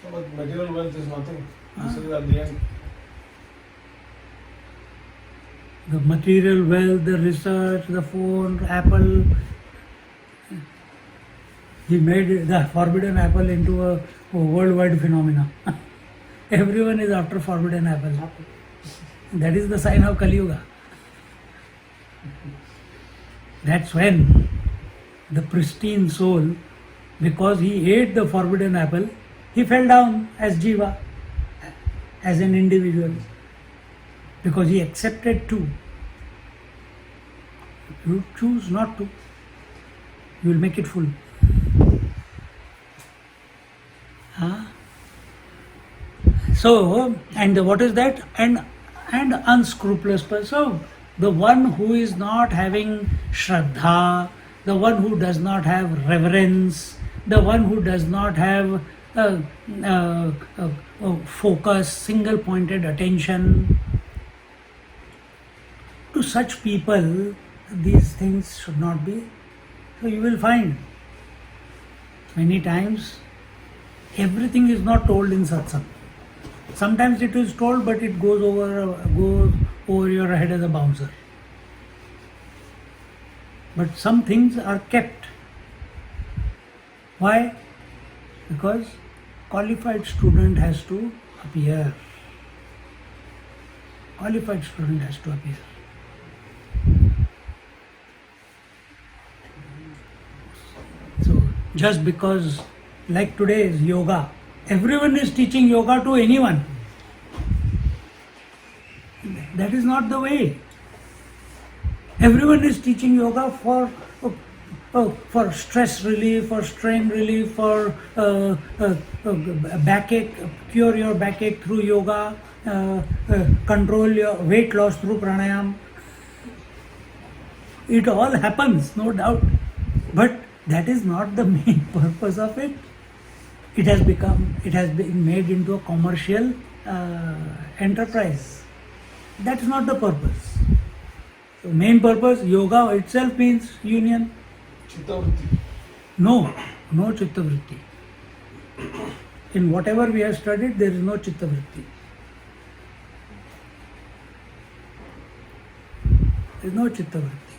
So, but material wealth is nothing. This is at the end. The material wealth, the research, the phone, Apple. He made the forbidden apple into a worldwide phenomenon. Everyone is after forbidden apple. That is the sign of Kali Yuga. That's when the pristine soul, because he ate the forbidden apple, he fell down as Jiva, as an individual, because he accepted to. You choose not to, you will make it full. So, and what is that? And unscrupulous person. So, the one who is not having Shraddha, the one who does not have reverence, the one who does not have focus, single pointed attention, to such people these things should not be So you will find many times everything is not told in satsang. Sometimes it is told, but it goes over your head as a bouncer. But some things are kept. Why? Because qualified student has to appear. Qualified student has to appear. So just because, like today is yoga, everyone is teaching yoga to anyone. That is not the way. Everyone is teaching yoga for stress relief, for strain relief, for backache, cure your backache through yoga, control your weight loss through pranayam. It all happens, no doubt. But that is not the main purpose of it. It has been made into a commercial enterprise. That is not the purpose. The main purpose, yoga itself means union. Chittavritti. No chitta vritti. In whatever we have studied, there is no chitta vritti. There is no chitta vritti.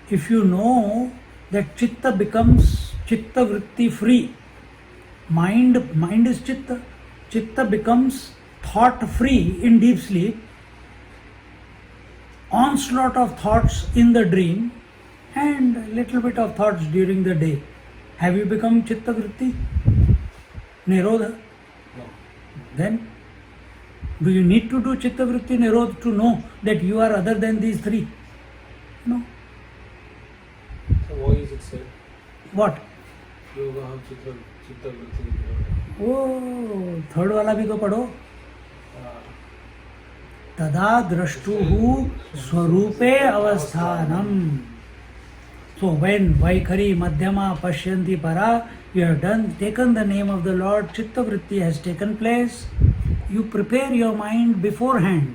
If you know that chitta becomes chitta vritti free, mind is chitta becomes thought free in deep sleep, onslaught of thoughts in the dream and a little bit of thoughts during the day. Have you become chitta vritti? Nirodha? No. Then do you need to do chitta vritti nirodha to know that you are other than these three? No. So why is it said? What? Yoga chittavritti. ओ third वाला भी तो पढ़ो. तदा द्रष्टुः स्वरूपे अवस्थानम. So when Vaikhari Madhyama Pashyanti Para, you have taken the name of the Lord, Chitta Vritti has taken place, you prepare your mind beforehand.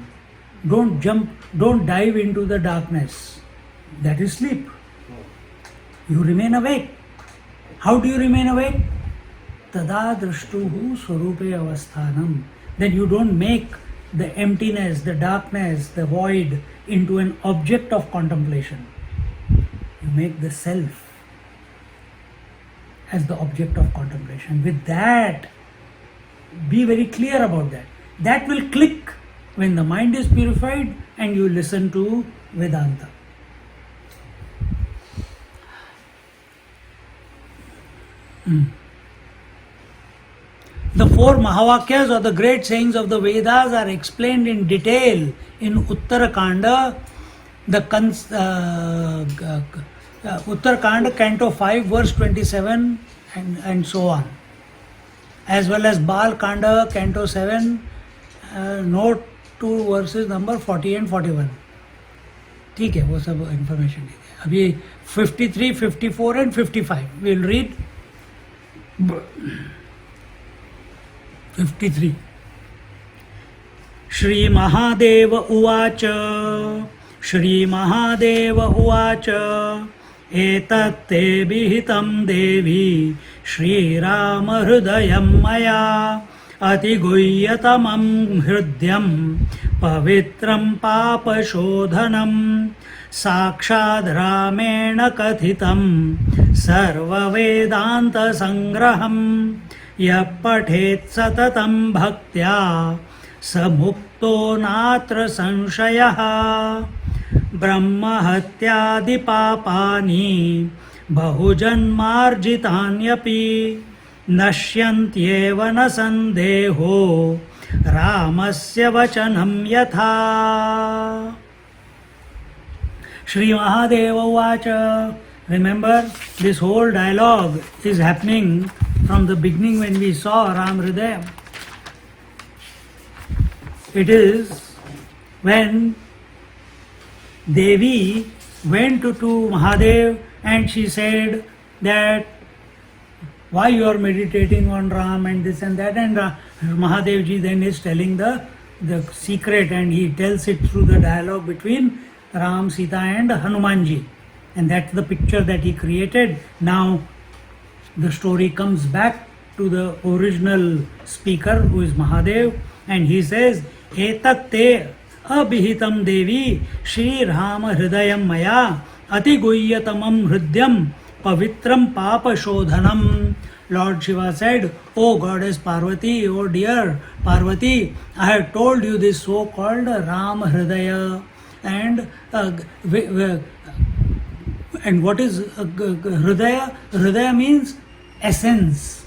Don't dive into the darkness. That is sleep. You remain awake. How do you remain awake? Tada drashtuhu swarupe avasthanam. Then you don't make the emptiness, the darkness, the void into an object of contemplation. You make the self as the object of contemplation. With that, be very clear about that. That will click when the mind is purified and you listen to Vedanta. The four Mahavakyas or the great sayings of the Vedas are explained in detail in Uttarakanda, Uttarakanda, Canto 5, verse 27 and so on. As well as Balakand, Canto 7, note 2 verses number 40 and 41. ठीक है, वो सब information है. अभी 53, 54 and 55 we will read. 53. Shri Mahadev उवाच एतत्ते विहितं देवी श्रीरामहृदयं मया अतिगुह्यतमं हृद्यं पवित्रं पापशोधनं साक्षाद् रामेण कथितं सर्ववेदान्तसंग्रहं यः पठेत् सततं भक्त्या स मुक्तो नात्र संशयः. ब्रह्महत्यादिपापानि बहुजन्मार्जितान्यपि नश्यन्त्येव न सन्देहो रामस्य वचनं यथा. Shri Mahadeva Uvacha. Remember, this whole dialogue is happening from the beginning when we saw Ram Hridayam. It is when Devi went to Mahadev and she said that why you are meditating on Ram and this and that, and Mahadev ji then is telling the the secret, and he tells it through the dialogue between Ram, Sita and Hanumanji. And that's the picture that he created. Now the story comes back to the original speaker, who is Mahadev, and he says, Etat te abhihitam devi Shri Rama hridayam maya ati guhyatamam hridyam pavitram papa shodhanam. Lord Shiva said, O goddess Parvati, O dear Parvati, I have told you this so-called Ram Hridaya. And what is Hridaya? Hridaya means essence.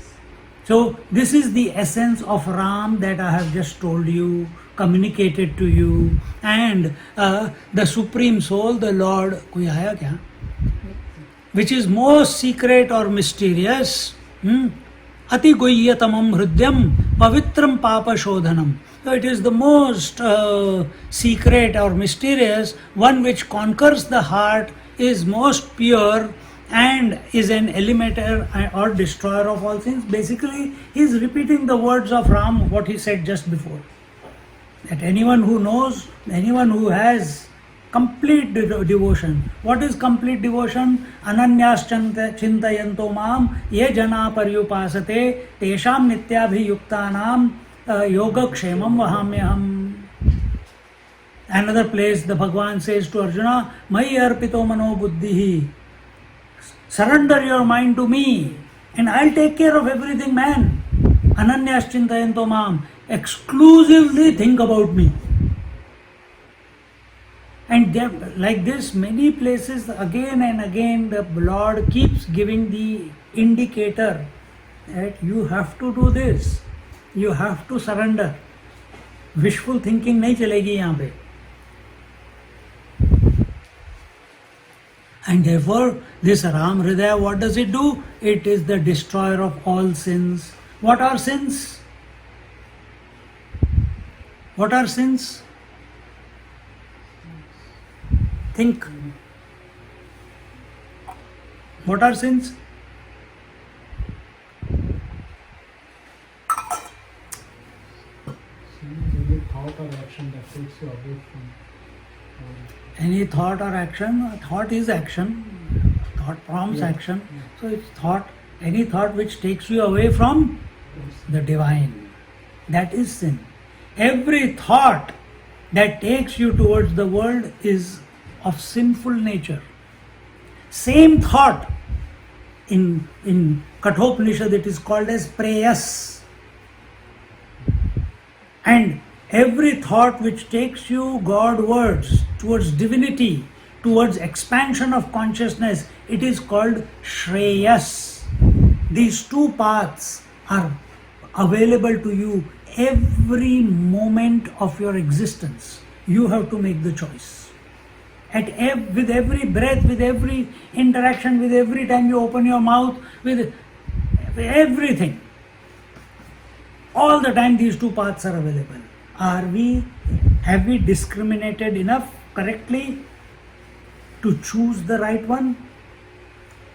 So this is the essence of Ram that I have just told you, communicated to you. And the Supreme Soul, the Lord, koi aaya kya? Which is most secret or mysterious. Ati guhyatamam hridyam pavitram papa shodhanam. So it is the most secret or mysterious, one which conquers the heart, is most pure, and is an eliminator or destroyer of all sins. Basically, he is repeating the words of Ram, what he said just before. That anyone who knows, anyone who has complete devotion. What is complete devotion? Ananyas chintayanto mam ye jana paryupasate tesham nityabhiyuktanam yoga kshemam vahamyaham. Another place the Bhagavan says to Arjuna, Mai arpito mano buddhihi. Surrender your mind to me and I'll take care of everything, man. Ananyas chintayanto mam. Exclusively think about me. And there, like this, many places, again and again, the Lord keeps giving the indicator that you have to do this. You have to surrender. Wishful thinking nahi chalegi yahan pe. And therefore, this Ram Hridaya, what does it do? It is the destroyer of all sins. What are sins? What are sins? Think. What are sins? Any thought or action that takes you away from Any thought or action? Thought is action. Thought prompts action. So it's thought. Any thought which takes you away from the divine. That is sin. Every thought that takes you towards the world is of sinful nature. Same thought in Kathopanishad it is called as prayas. And every thought which takes you Godwards, towards divinity, towards expansion of consciousness, it is called shreyas. These two paths are available to you every moment of your existence. You have to make the choice. With every breath, with every interaction, with every time you open your mouth, with everything. All the time these two paths are available. Have we discriminated enough correctly to choose the right one?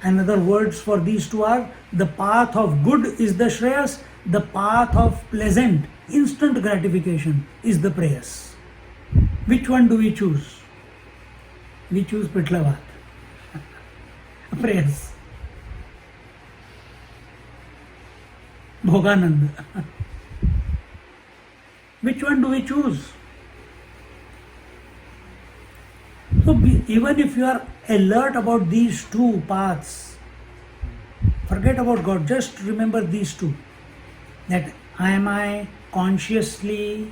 Another words for these two are, the path of good is the shreyas, the path of pleasant, instant gratification is the prayas. Which one do we choose? We choose Pitlavat. Prayers. Bhoganand. Which one do we choose? So even if you are alert about these two paths, forget about God, just remember these two. That am I consciously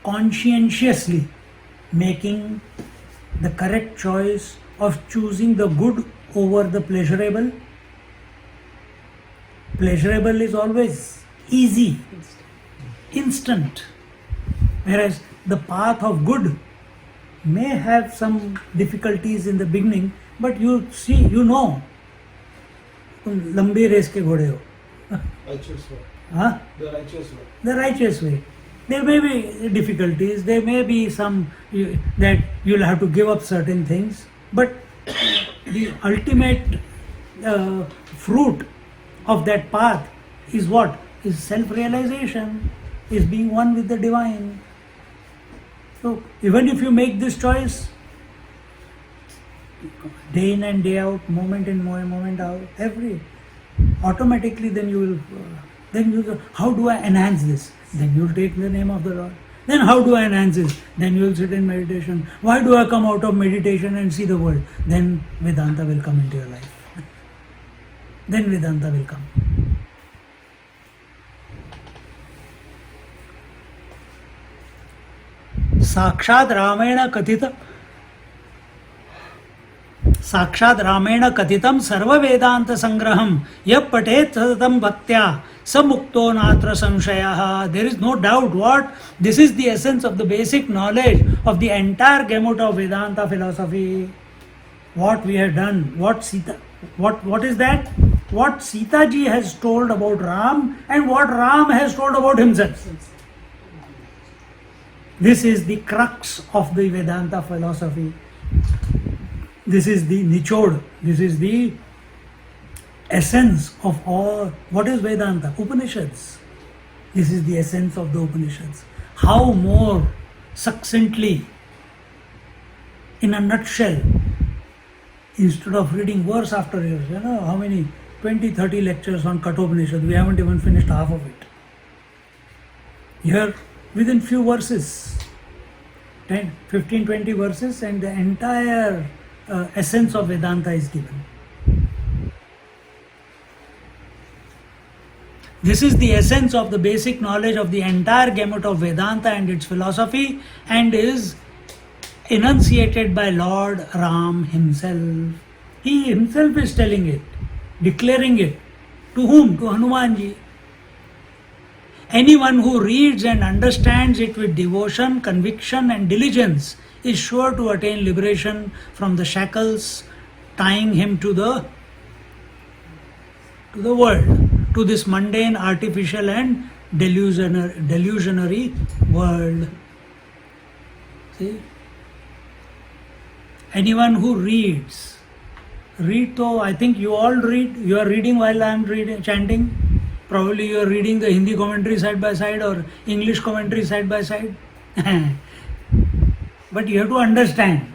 conscientiously making the correct choice of choosing the good over the pleasurable? Pleasurable is always easy, instant, whereas the path of good may have some difficulties in the beginning, but you see, you know, तुम लंबी race के घोड़े हो. righteous way. Huh? The righteous way. The righteous way. There may be difficulties, there may be some that you'll have to give up certain things, but the ultimate fruit of that path is what? Is self-realization. is being one with the divine. So even if you make this choice, day in and day out, moment in, moment out, automatically then you will, how do I enhance this? Then you will take the name of the Lord. Then how do I enhance this? Then you will sit in meditation. Why do I come out of meditation and see the world? Then Vedanta will come into your life. Then Vedanta will come. साक्षात रामेण कथितं सर्व वेदांत संग्रहम यह पठेत सततं भक्त्या स मुक्तो नात्र संशयः. There is no doubt what this is the essence of the basic knowledge of the entire gamut of Vedanta philosophy. What we have done, what is that? What Sita ji has told about Ram and what Ram has told about himself. This is the crux of the Vedanta philosophy. This is the nichod. This is the essence of all. What is Vedanta? Upanishads. This is the essence of the Upanishads. How more succinctly, in a nutshell, instead of reading verse after verse, how many 20-30 lectures on Kathopanishad, we haven't even finished half of it. Here, within few verses, 10, 15, 20 verses, and the entire essence of Vedanta is given. This is the essence of the basic knowledge of the entire gamut of Vedanta and its philosophy, and is enunciated by Lord Ram himself. He himself is telling it, declaring it. To whom? To Hanumanji. Anyone who reads and understands it with devotion, conviction and diligence is sure to attain liberation from the shackles tying him to the world, to this mundane, artificial and delusionary world. See? Anyone who reads, though I think you all read, you are reading while I am chanting. Probably you are reading the Hindi commentary side by side or English commentary side by side. But you have to understand.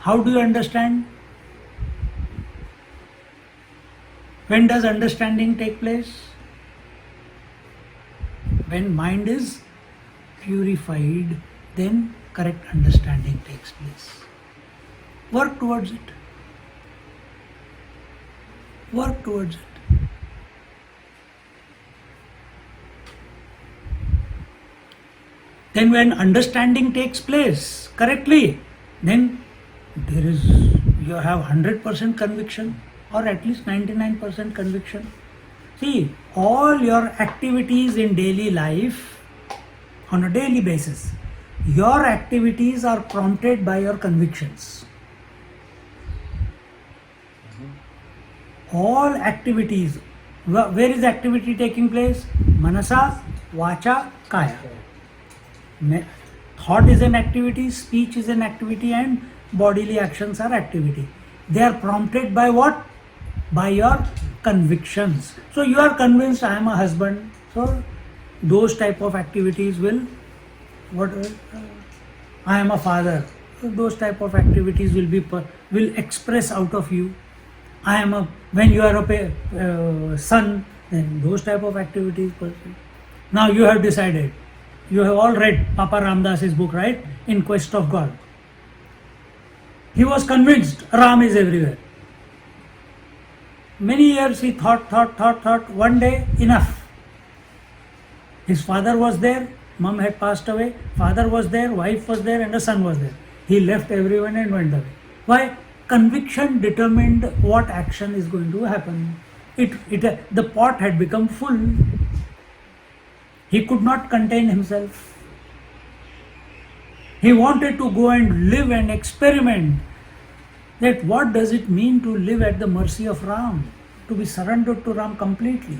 How do you understand? When does understanding take place? When mind is purified, then correct understanding takes place. Work towards it. Work towards it. Then when understanding takes place correctly, then you have 100% conviction or at least 99% conviction. See, all your activities in daily life, on a daily basis, your activities are prompted by your convictions. All activities, where is activity taking place? Manasa, Vacha, Kaya. Thought is an activity, speech is an activity, and bodily actions are activity. They are prompted by what? By your convictions. So you are convinced I am a husband. So those type of activities will, I am a father. So those type of activities will express out of you. When you are a son, then those type of activities. Now you have decided. You have all read Papa Ramdas's book, right? In Quest of God. He was convinced Ram is everywhere. Many years he thought. One day, enough. His father was there, mom had passed away, father was there, wife was there, and a son was there. He left everyone and went away. Why? Conviction determined what action is going to happen. The pot had become full. He could not contain himself. He wanted to go and live and experiment. That what does it mean to live at the mercy of Ram? To be surrendered to Ram completely.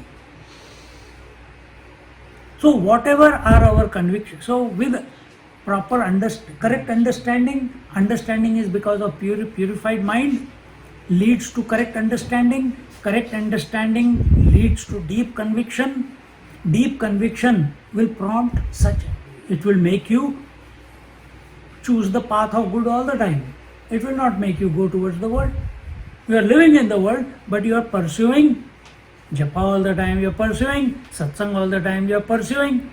So whatever are our convictions, so with proper correct understanding is because of purified mind, leads to correct understanding leads to deep conviction, Deep conviction will prompt such, it will make you choose the path of good all the time. It will not make you go towards the world. You are living in the world, but you are pursuing japa all the time, you are pursuing satsang all the time, you are pursuing.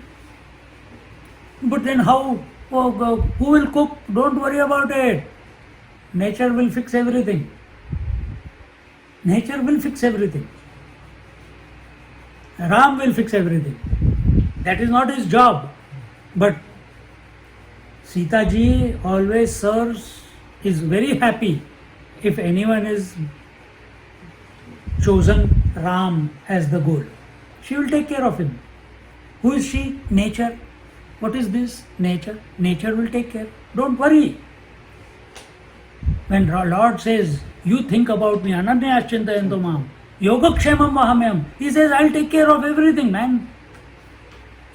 But then how? Oh, who will cook? Don't worry about it. Nature will fix everything. Nature will fix everything. Ram will fix everything. That is not his job. But Sita ji always serves, is very happy if anyone is chosen Ram as the goal. She will take care of him. Who is she? Nature. What is this? Nature. Nature will take care. Don't worry. When Lord says, you think about me, ananya aschintayanto mam, yogakshemam vahamyam, he says, I'll take care of everything, man.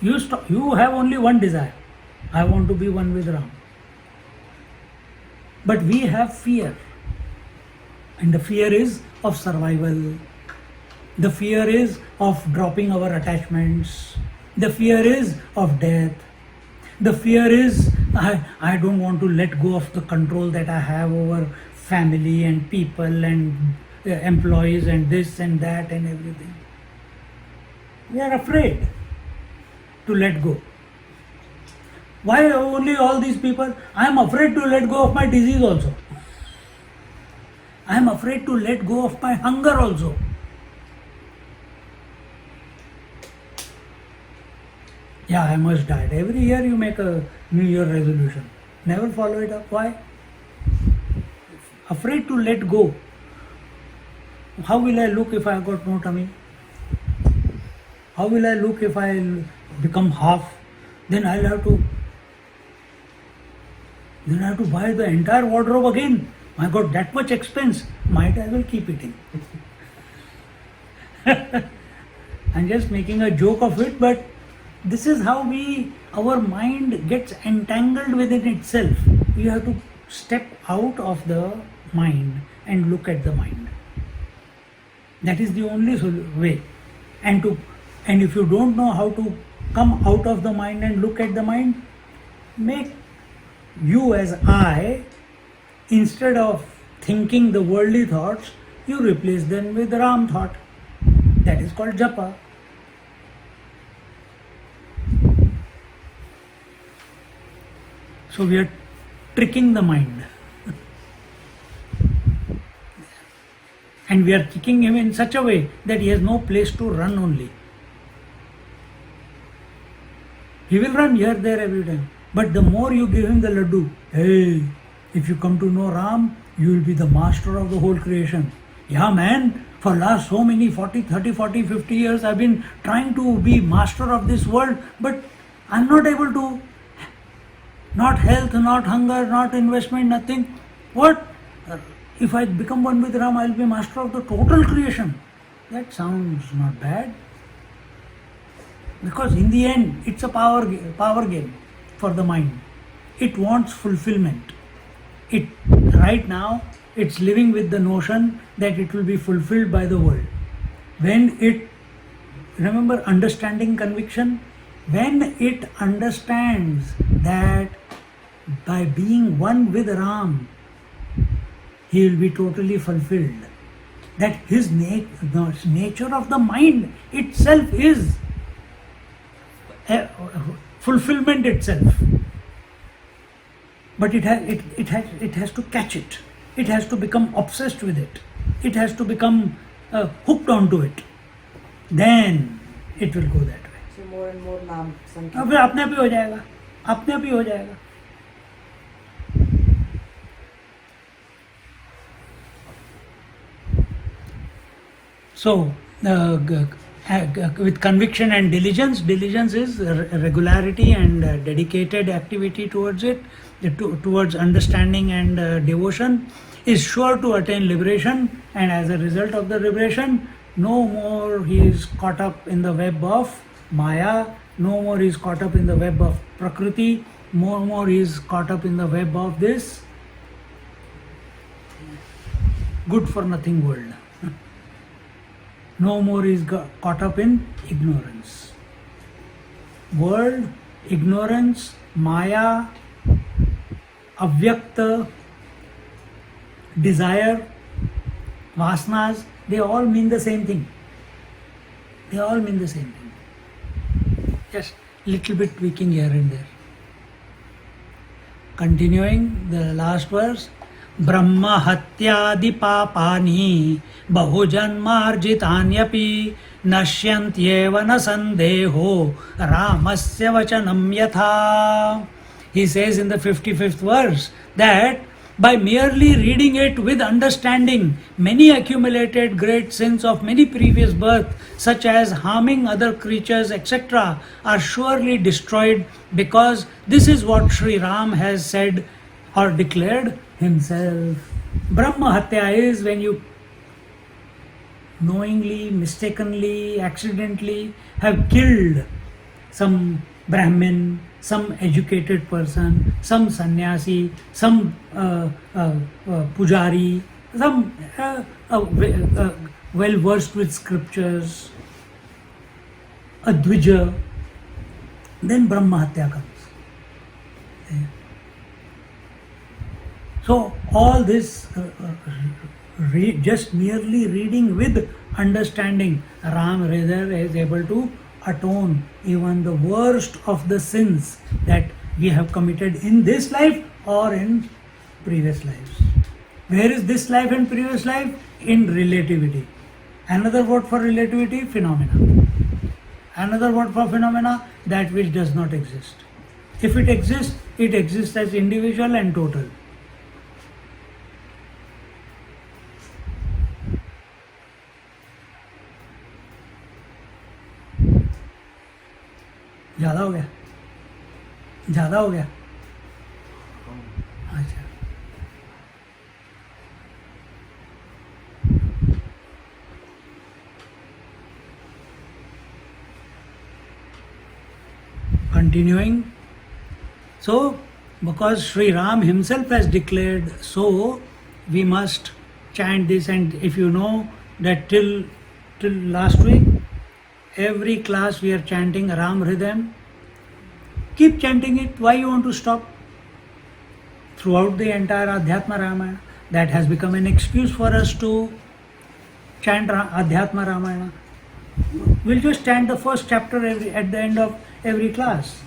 You have only one desire. I want to be one with Ram. But we have fear. And the fear is of survival. The fear is of dropping our attachments. The fear is of death. The fear is, I don't want to let go of the control that I have over family and people and employees and this and that and everything. We are afraid to let go. Why only all these people? I am afraid to let go of my disease also. I am afraid to let go of my hunger also. Yeah, I must diet. Every year you make a New Year resolution. Never follow it up. Why? Afraid to let go. How will I look if I got no tummy? How will I look if I become half? Then I'll have to buy the entire wardrobe again. I got that much expense. Might I will keep eating. I'm just making a joke of it, but this is how our mind gets entangled within itself. You have to step out of the mind and look at the mind. That is the only way. And if you don't know how to come out of the mind and look at the mind, make you as I, instead of thinking the worldly thoughts, you replace them with Ram thought. That is called japa. So we are tricking the mind. And we are kicking him in such a way that he has no place to run only. He will run here, there, every time. But the more you give him the laddu, hey, if you come to know Ram, you will be the master of the whole creation. Yeah, man, for last so many 40, 50 years, I've been trying to be master of this world, but I'm not able to. Not health, not hunger, not investment, nothing. What? If I become one with Ram, I'll be master of the total creation. That sounds not bad. Because in the end, it's a power game for the mind. It wants fulfillment. Right now, it's living with the notion that it will be fulfilled by the world. Remember understanding conviction? When it understands that by being one with Ram, he will be totally fulfilled. That his nature of the mind itself is fulfillment itself. But it has to catch it. It has to become obsessed with it. It has to become hooked onto it. Then it will go that way. So more and more नाम अब अपने आप ही हो जाएगा. अपने आप ही हो जाएगा. So, with conviction and diligence is regularity and dedicated activity towards it, towards understanding and devotion, is sure to attain liberation, and as a result of the liberation, no more he is caught up in the web of Maya, no more he is caught up in the web of Prakriti, no more he is caught up in the web of this good for nothing world. No more is caught up in ignorance. world, ignorance, Maya, Avyakta, desire, Vasanas, they all mean the same thing. They all mean the same thing. Just little bit tweaking here and there. Continuing the last verse. Brahma hatyadi papani bahujanmarjitanyapi nashyantyeva na sandeho ramasya vachanam yatha. He says in the 55th verse that by merely reading it with understanding, many accumulated great sins of many previous births, such as harming other creatures, etc., are surely destroyed, because this is what Sri Ram has said or declared himself. Brahma Hatya is when you knowingly, mistakenly, accidentally have killed some Brahmin, some educated person, some sannyasi, some pujari, some well versed with scriptures, a dvija, then Brahma Hatya comes. So all this just merely reading with understanding, Ram rather is able to atone even the worst of the sins that we have committed in this life or in previous lives. Where is this life and previous life? In relativity. Another word for relativity, phenomena. Another word for phenomena, that which does not exist. If it exists as individual and total. ज़्यादा हो गया अच्छा continuing, so because Sri Ram himself has declared so, we must chant this. And if you know that till last week, every class we are chanting Ram Hridayam. Keep chanting it. Why you want to stop? Throughout the entire Adhyatma Ramayana, that has become an excuse for us to chant Adhyatma Ramayana. We'll just chant the first chapter at the end of every class.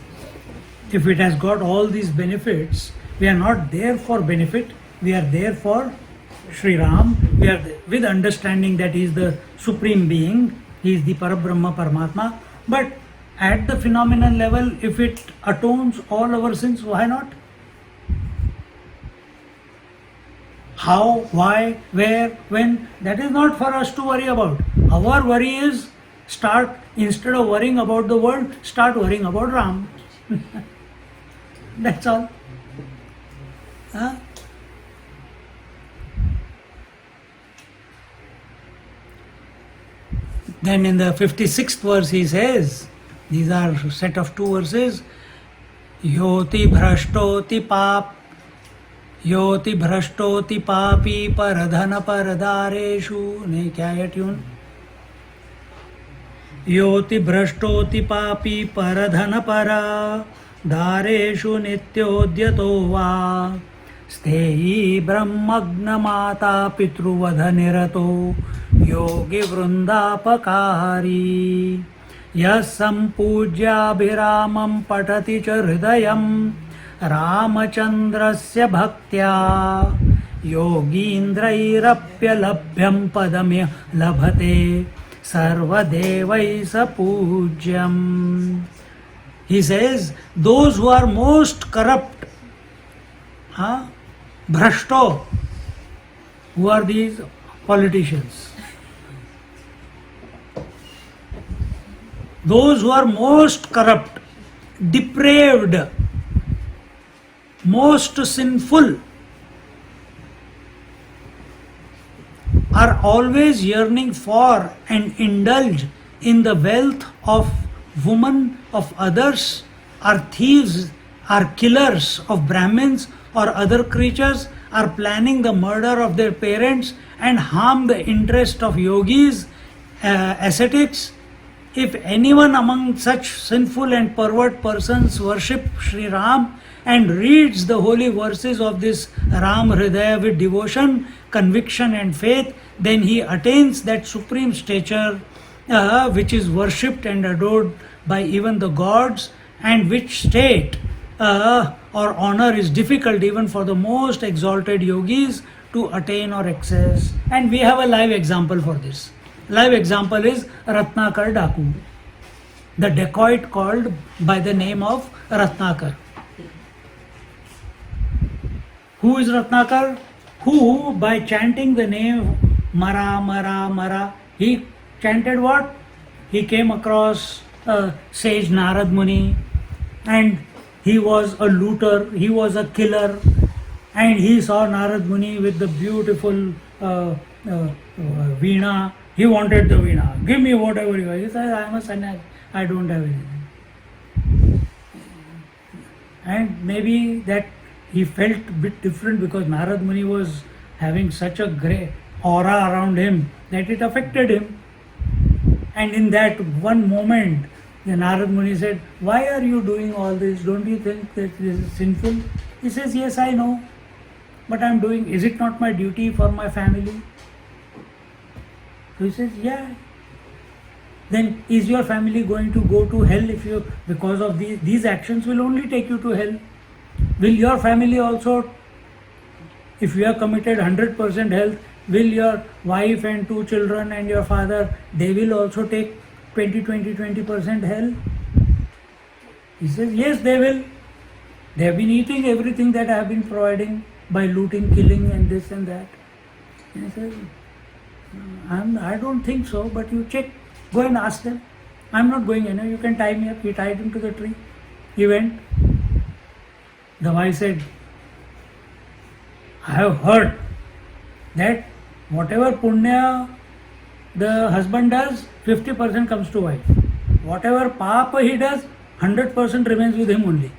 If it has got all these benefits, we are not there for benefit. We are there for Sri Ram. We are with understanding that he is the Supreme Being. He is the Parabrahma Paramatma. But at the phenomenal level, if it atones all our sins, why not? How, why, where, when, that is not for us to worry about. Our worry is, instead of worrying about the world, start worrying about Ram. That's all. Huh? Then in the 56th verse he says, these are a set of two verses, Yoti bhrashtoti papi paradhana paradareshu. नहीं क्या है tune? Yoti bhrashtoti papi paradhana paradareshu nityodyato va स्थेयी ब्रह्मग्न माता पितृवध निरतो योगी वृंदापकारी यः सम्पूज्याभिरामं पठति च हृदयं रामचन्द्रस्य भक्त्या योगीन्द्रैरप्यलभ्यं पदम्य लभते सर्वदेवैः स पूज्यम्. He says, those who are most corrupt, Bhrashto, who are these politicians? Those who are most corrupt, depraved, most sinful, are always yearning for and indulge in the wealth of women, of others, are thieves, are killers of Brahmins or other creatures, are planning the murder of their parents and harm the interest of yogis, ascetics, if anyone among such sinful and pervert persons worship Sri Ram and reads the holy verses of this Ram Hridaya with devotion, conviction and faith, then he attains that supreme stature which is worshipped and adored by even the gods, and which state or honor is difficult even for the most exalted yogis to attain or access. And we have a live example for this. Live example is Ratnakar Daku, the dacoit called by the name of Ratnakar. Who is Ratnakar? Who, by chanting the name Mara, Mara, Mara, he chanted what? He came across sage Narad Muni, and he was a looter, he was a killer, and he saw Narad Muni with the beautiful veena. He wanted the veena. Give me whatever you have. He said, I am a sannyasi, I don't have anything. And maybe that he felt a bit different because Narad Muni was having such a great aura around him that it affected him. And in that one moment, the Narad Muni said, why are you doing all this? Don't you think that this is sinful? He says, yes, I know, but I am doing, is it not my duty for my family? So he says, yeah. Then is your family going to go to hell if you, because of these actions will only take you to hell? Will your family also, if you have committed 100% health, will your wife and 2 children and your father, they will also take 20% hell? He says, yes, they will. They have been eating everything that I have been providing by looting, killing and this and that. And he says, I don't think so, but you check, go and ask them. I'm not going anywhere, you can tie me up. He tied him to the tree. He went. The wife said, I have heard that whatever punya the husband does, 50% comes to wife. Whatever papa he does, 100% remains with him only.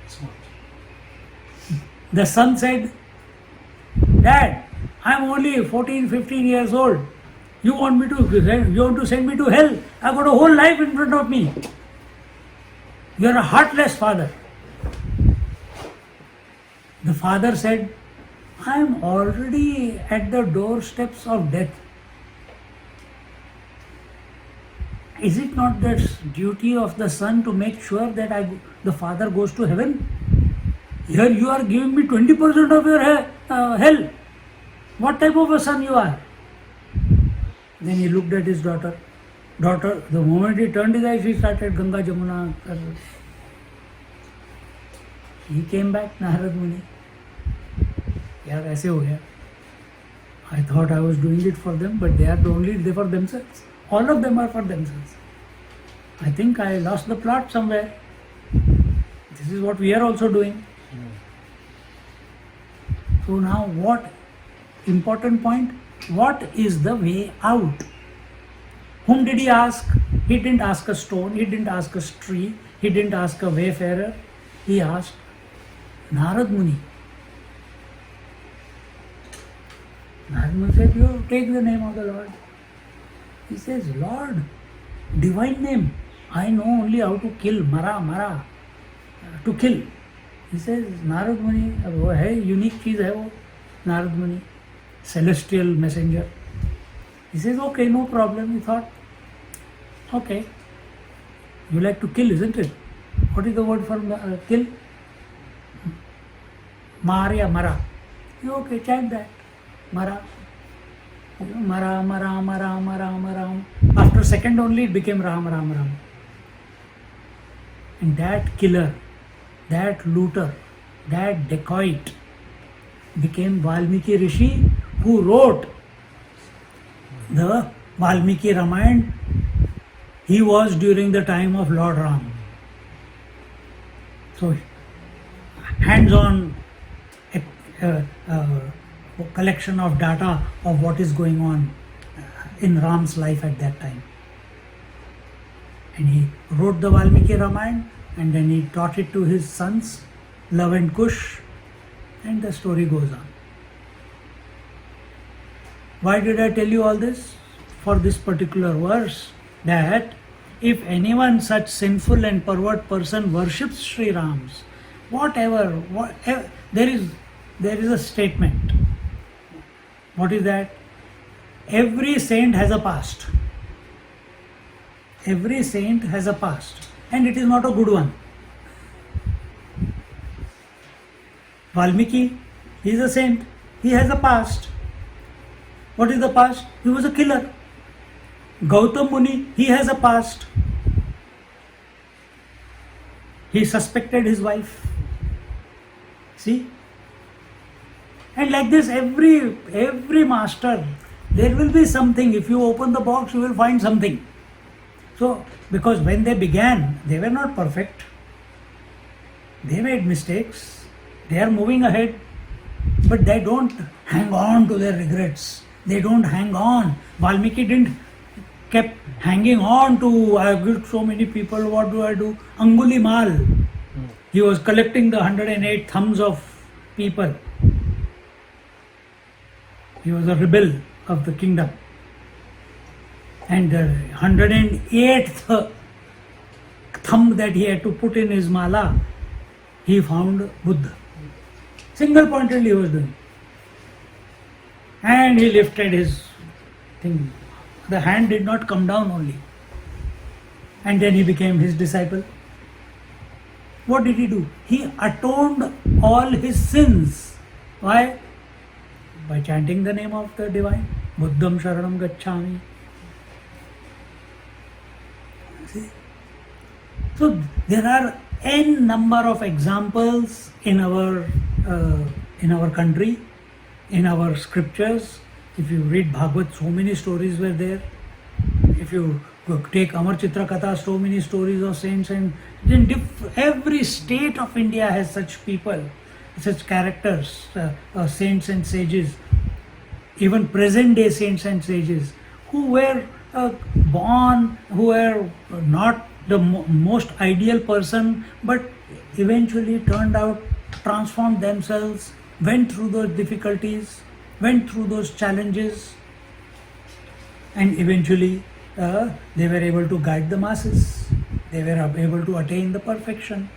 Smart. The son said, Dad, I am only 14, 15 years old. You want to send me to hell? I have got a whole life in front of me. You are a heartless father. The father said, I am already at the doorsteps of death. Is it not the duty of the son to make sure that the father goes to heaven? Here you are giving me 20% of your hell. What type of a son you are? Then he looked at his daughter. The moment he turned his eyes, he started Ganga Jamuna. He came back, Narad Muni. यार ऐसे हो गया. I thought I was doing it for them, but they are only there for themselves. All of them are for themselves. I think I lost the plot somewhere. This is what we are also doing. So now what? Important point. What is the way out? Whom did he ask? He didn't ask a stone. He didn't ask a tree. He didn't ask a wayfarer. He asked Narad Muni. Narad Muni said, you take the name of the Lord. He says, Lord, divine name. I know only how to kill, mara, to kill. He says, Narad Muni, वो है, unique चीज़ है वो, Narad Muni, celestial messenger. He says, okay, no problem. He thought, okay, you like to kill, isn't it? What is the word for kill? Marya, mara. Okay, chant that. Mara. Mara. After a second only it became Ram. And that killer, that looter, that dacoit became Valmiki Rishi, who wrote the Valmiki Ramayana. He was during the time of Lord Ram. So, hands-on collection of data of what is going on in Ram's life at that time. And he wrote the Valmiki Ramayana, and then he taught it to his sons, Love and Kush, and the story goes on. Why did I tell you all this? for this particular verse that if anyone such sinful and pervert person worships Sri Ram's, whatever, there is a statement. What is that? Every saint has a past. Every saint has a past, and it is not a good one. Valmiki, he is a saint. He has a past. What is the past? He was a killer. Gautam Muni, he has a past. He suspected his wife. See? And like this, every master, there will be something. If you open the box, you will find something. So, because when they began, they were not perfect. They made mistakes. They are moving ahead. But they don't hang on to their regrets. They don't hang on. Valmiki didn't kept hanging on to, I have killed so many people, what do I do? Anguli Mal. He was collecting the 108 thumbs of people. He was a rebel of the kingdom. And the 108th thumb that he had to put in his mala, he found Buddha. Single pointedly he was doing. And he lifted his thing. The hand did not come down only. And then he became his disciple. What did he do? He atoned all his sins. Why? By chanting the name of the divine. Buddham Sharanam Gacchami. See? So there are n number of examples in our country, in our scriptures. If you read Bhagavad, so many stories were there. If you take Amar Chitra Katha, so many stories of saints, and then every state of India has such people, such characters, saints and sages, even present day saints and sages, who were born, who were not the most ideal person, but eventually turned out, transformed themselves, went through those difficulties, went through those challenges, and eventually they were able to guide the masses. They were able to attain the perfection.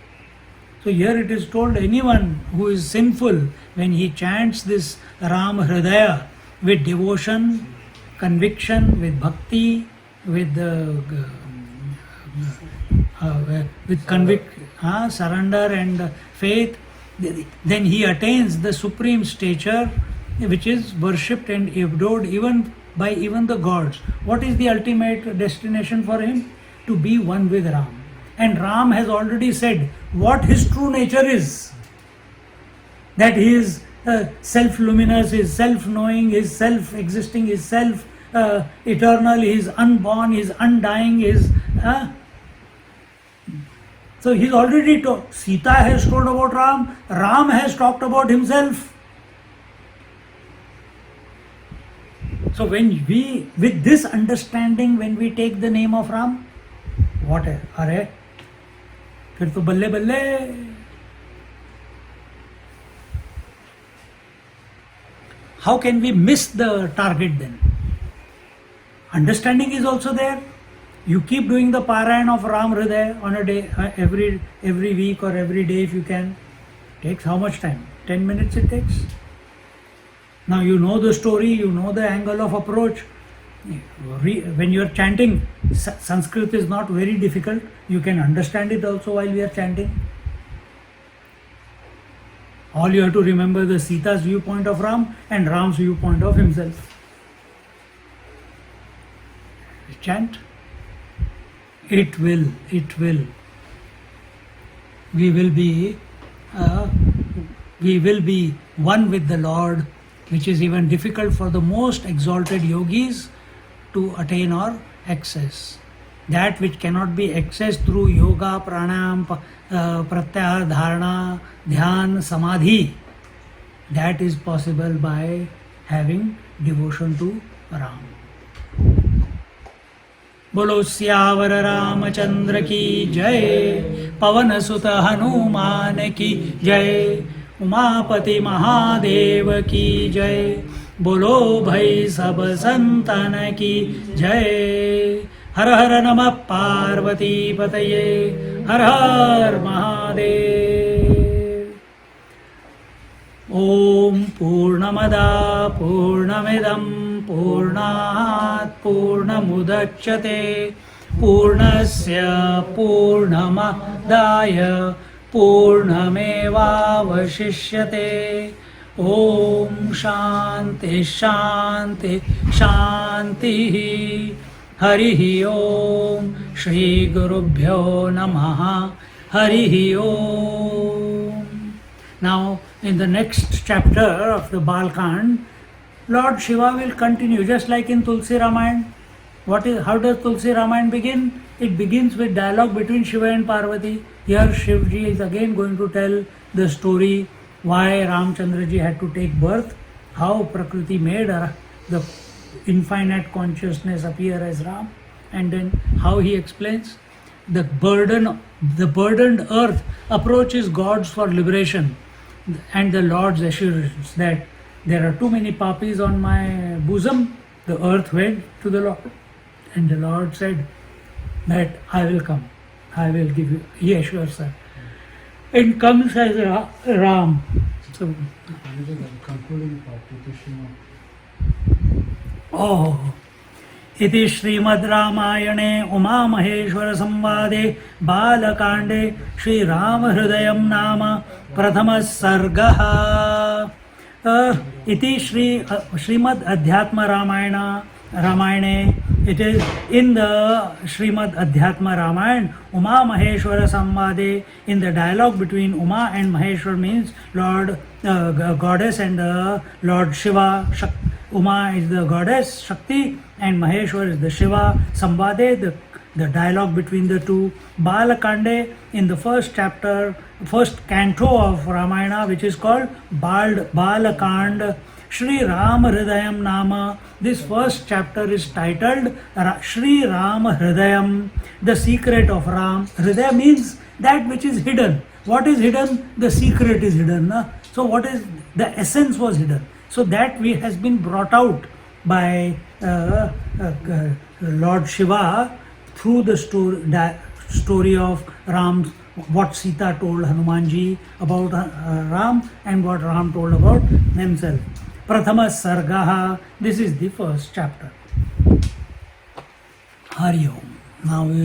So here it is told, anyone who is sinful, when he chants this Ram Hridaya with devotion, conviction, with bhakti, with surrender and faith, then he attains the supreme stature, which is worshipped and adored even by the gods. What is the ultimate destination for him? To be one with Ram. And Ram has already said what his true nature is. That he is self-luminous, he is self-knowing, he is self-existing, he is self-eternal, he is unborn, he is undying, he is... So he is already told. Sita has told about Ram. Ram has talked about himself. So when we, with this understanding, when we take the name of Ram, what है? अरे फिर तो बल्ले बल्ले. How can we miss the target then? Understanding is also there. You keep doing the Parayan of Ram Hridaya on a day, every week or every day if you can. Takes how much time? 10 minutes it takes. Now you know the story, you know the angle of approach. When you are chanting, Sanskrit is not very difficult. You can understand it also while we are chanting. All you have to remember the Sita's viewpoint of Ram and Ram's viewpoint of himself. Chant. It will. We will be one with the Lord, which is even difficult for the most exalted yogis to attain or access. That which cannot be accessed through yoga, pranayam, pratyahar, dharana, dhyan, samadhi, that is possible by having devotion to Ram. बोलो सियावर रामचंद्र की जय, पवन सुत हनुमान की जय, उमापति महादेव की जय, बोलो भाई सब संतान की जय। हर हर नमः पार्वती पतये, हर हर महादेव। ओम पूर्णमदा पूर्णमिदं पूर्णात् पूर्णमुदच्यते पूर्णस्य पूर्णमादाय पूर्णमेवावशिष्यते। ओम शांति शांति शांति। हरि ओम। श्री गुरुभ्यो नमः। हरि ओम। Now, in the next chapter of the Balakand, Lord Shiva will continue, just like in Tulsi Ramayana. How does Tulsi Ramayana begin? It begins with dialogue between Shiva and Parvati. Here Shivji is again going to tell the story why Ramchandraji had to take birth, how Prakriti made the infinite consciousness appear as Ram, and then how he explains the burdened earth approaches gods for liberation, and the Lord's assurance that there are too many papis on my bosom. The earth went to the Lord, and the Lord said that I will come, I will give you. He assures her, and comes as Ram. So, concluding participation इति श्रीमद् रामायणे उमा महेश्वर संवादे बालकांडे श्रीराम हृदयं नाम प्रथमः सर्गः। इति श्रीमद् अध्यात्म रामायणे it is in the Srimad Adhyatma Ramayana, Uma Maheshwara Samvade, in the dialogue between Uma and Maheshwar, means Lord goddess and Lord Shiva. Uma is the goddess Shakti and Maheshwar is the Shiva. Samvade, the dialogue between the two. Balakande, in the first chapter, first canto of Ramayana, which is called Balakand. Shri Ram Hridayam Nama. This first chapter is titled Shri Ram Hridayam, the secret of Ram. Hridaya means that which is hidden. What is hidden? The secret is hidden. Na? So what is the essence was hidden. So that has been brought out by Lord Shiva through the story of Ram, what Sita told Hanumanji about Ram and what Ram told about himself. Prathama Sargaha, this is the first chapter. Hari Om. Now we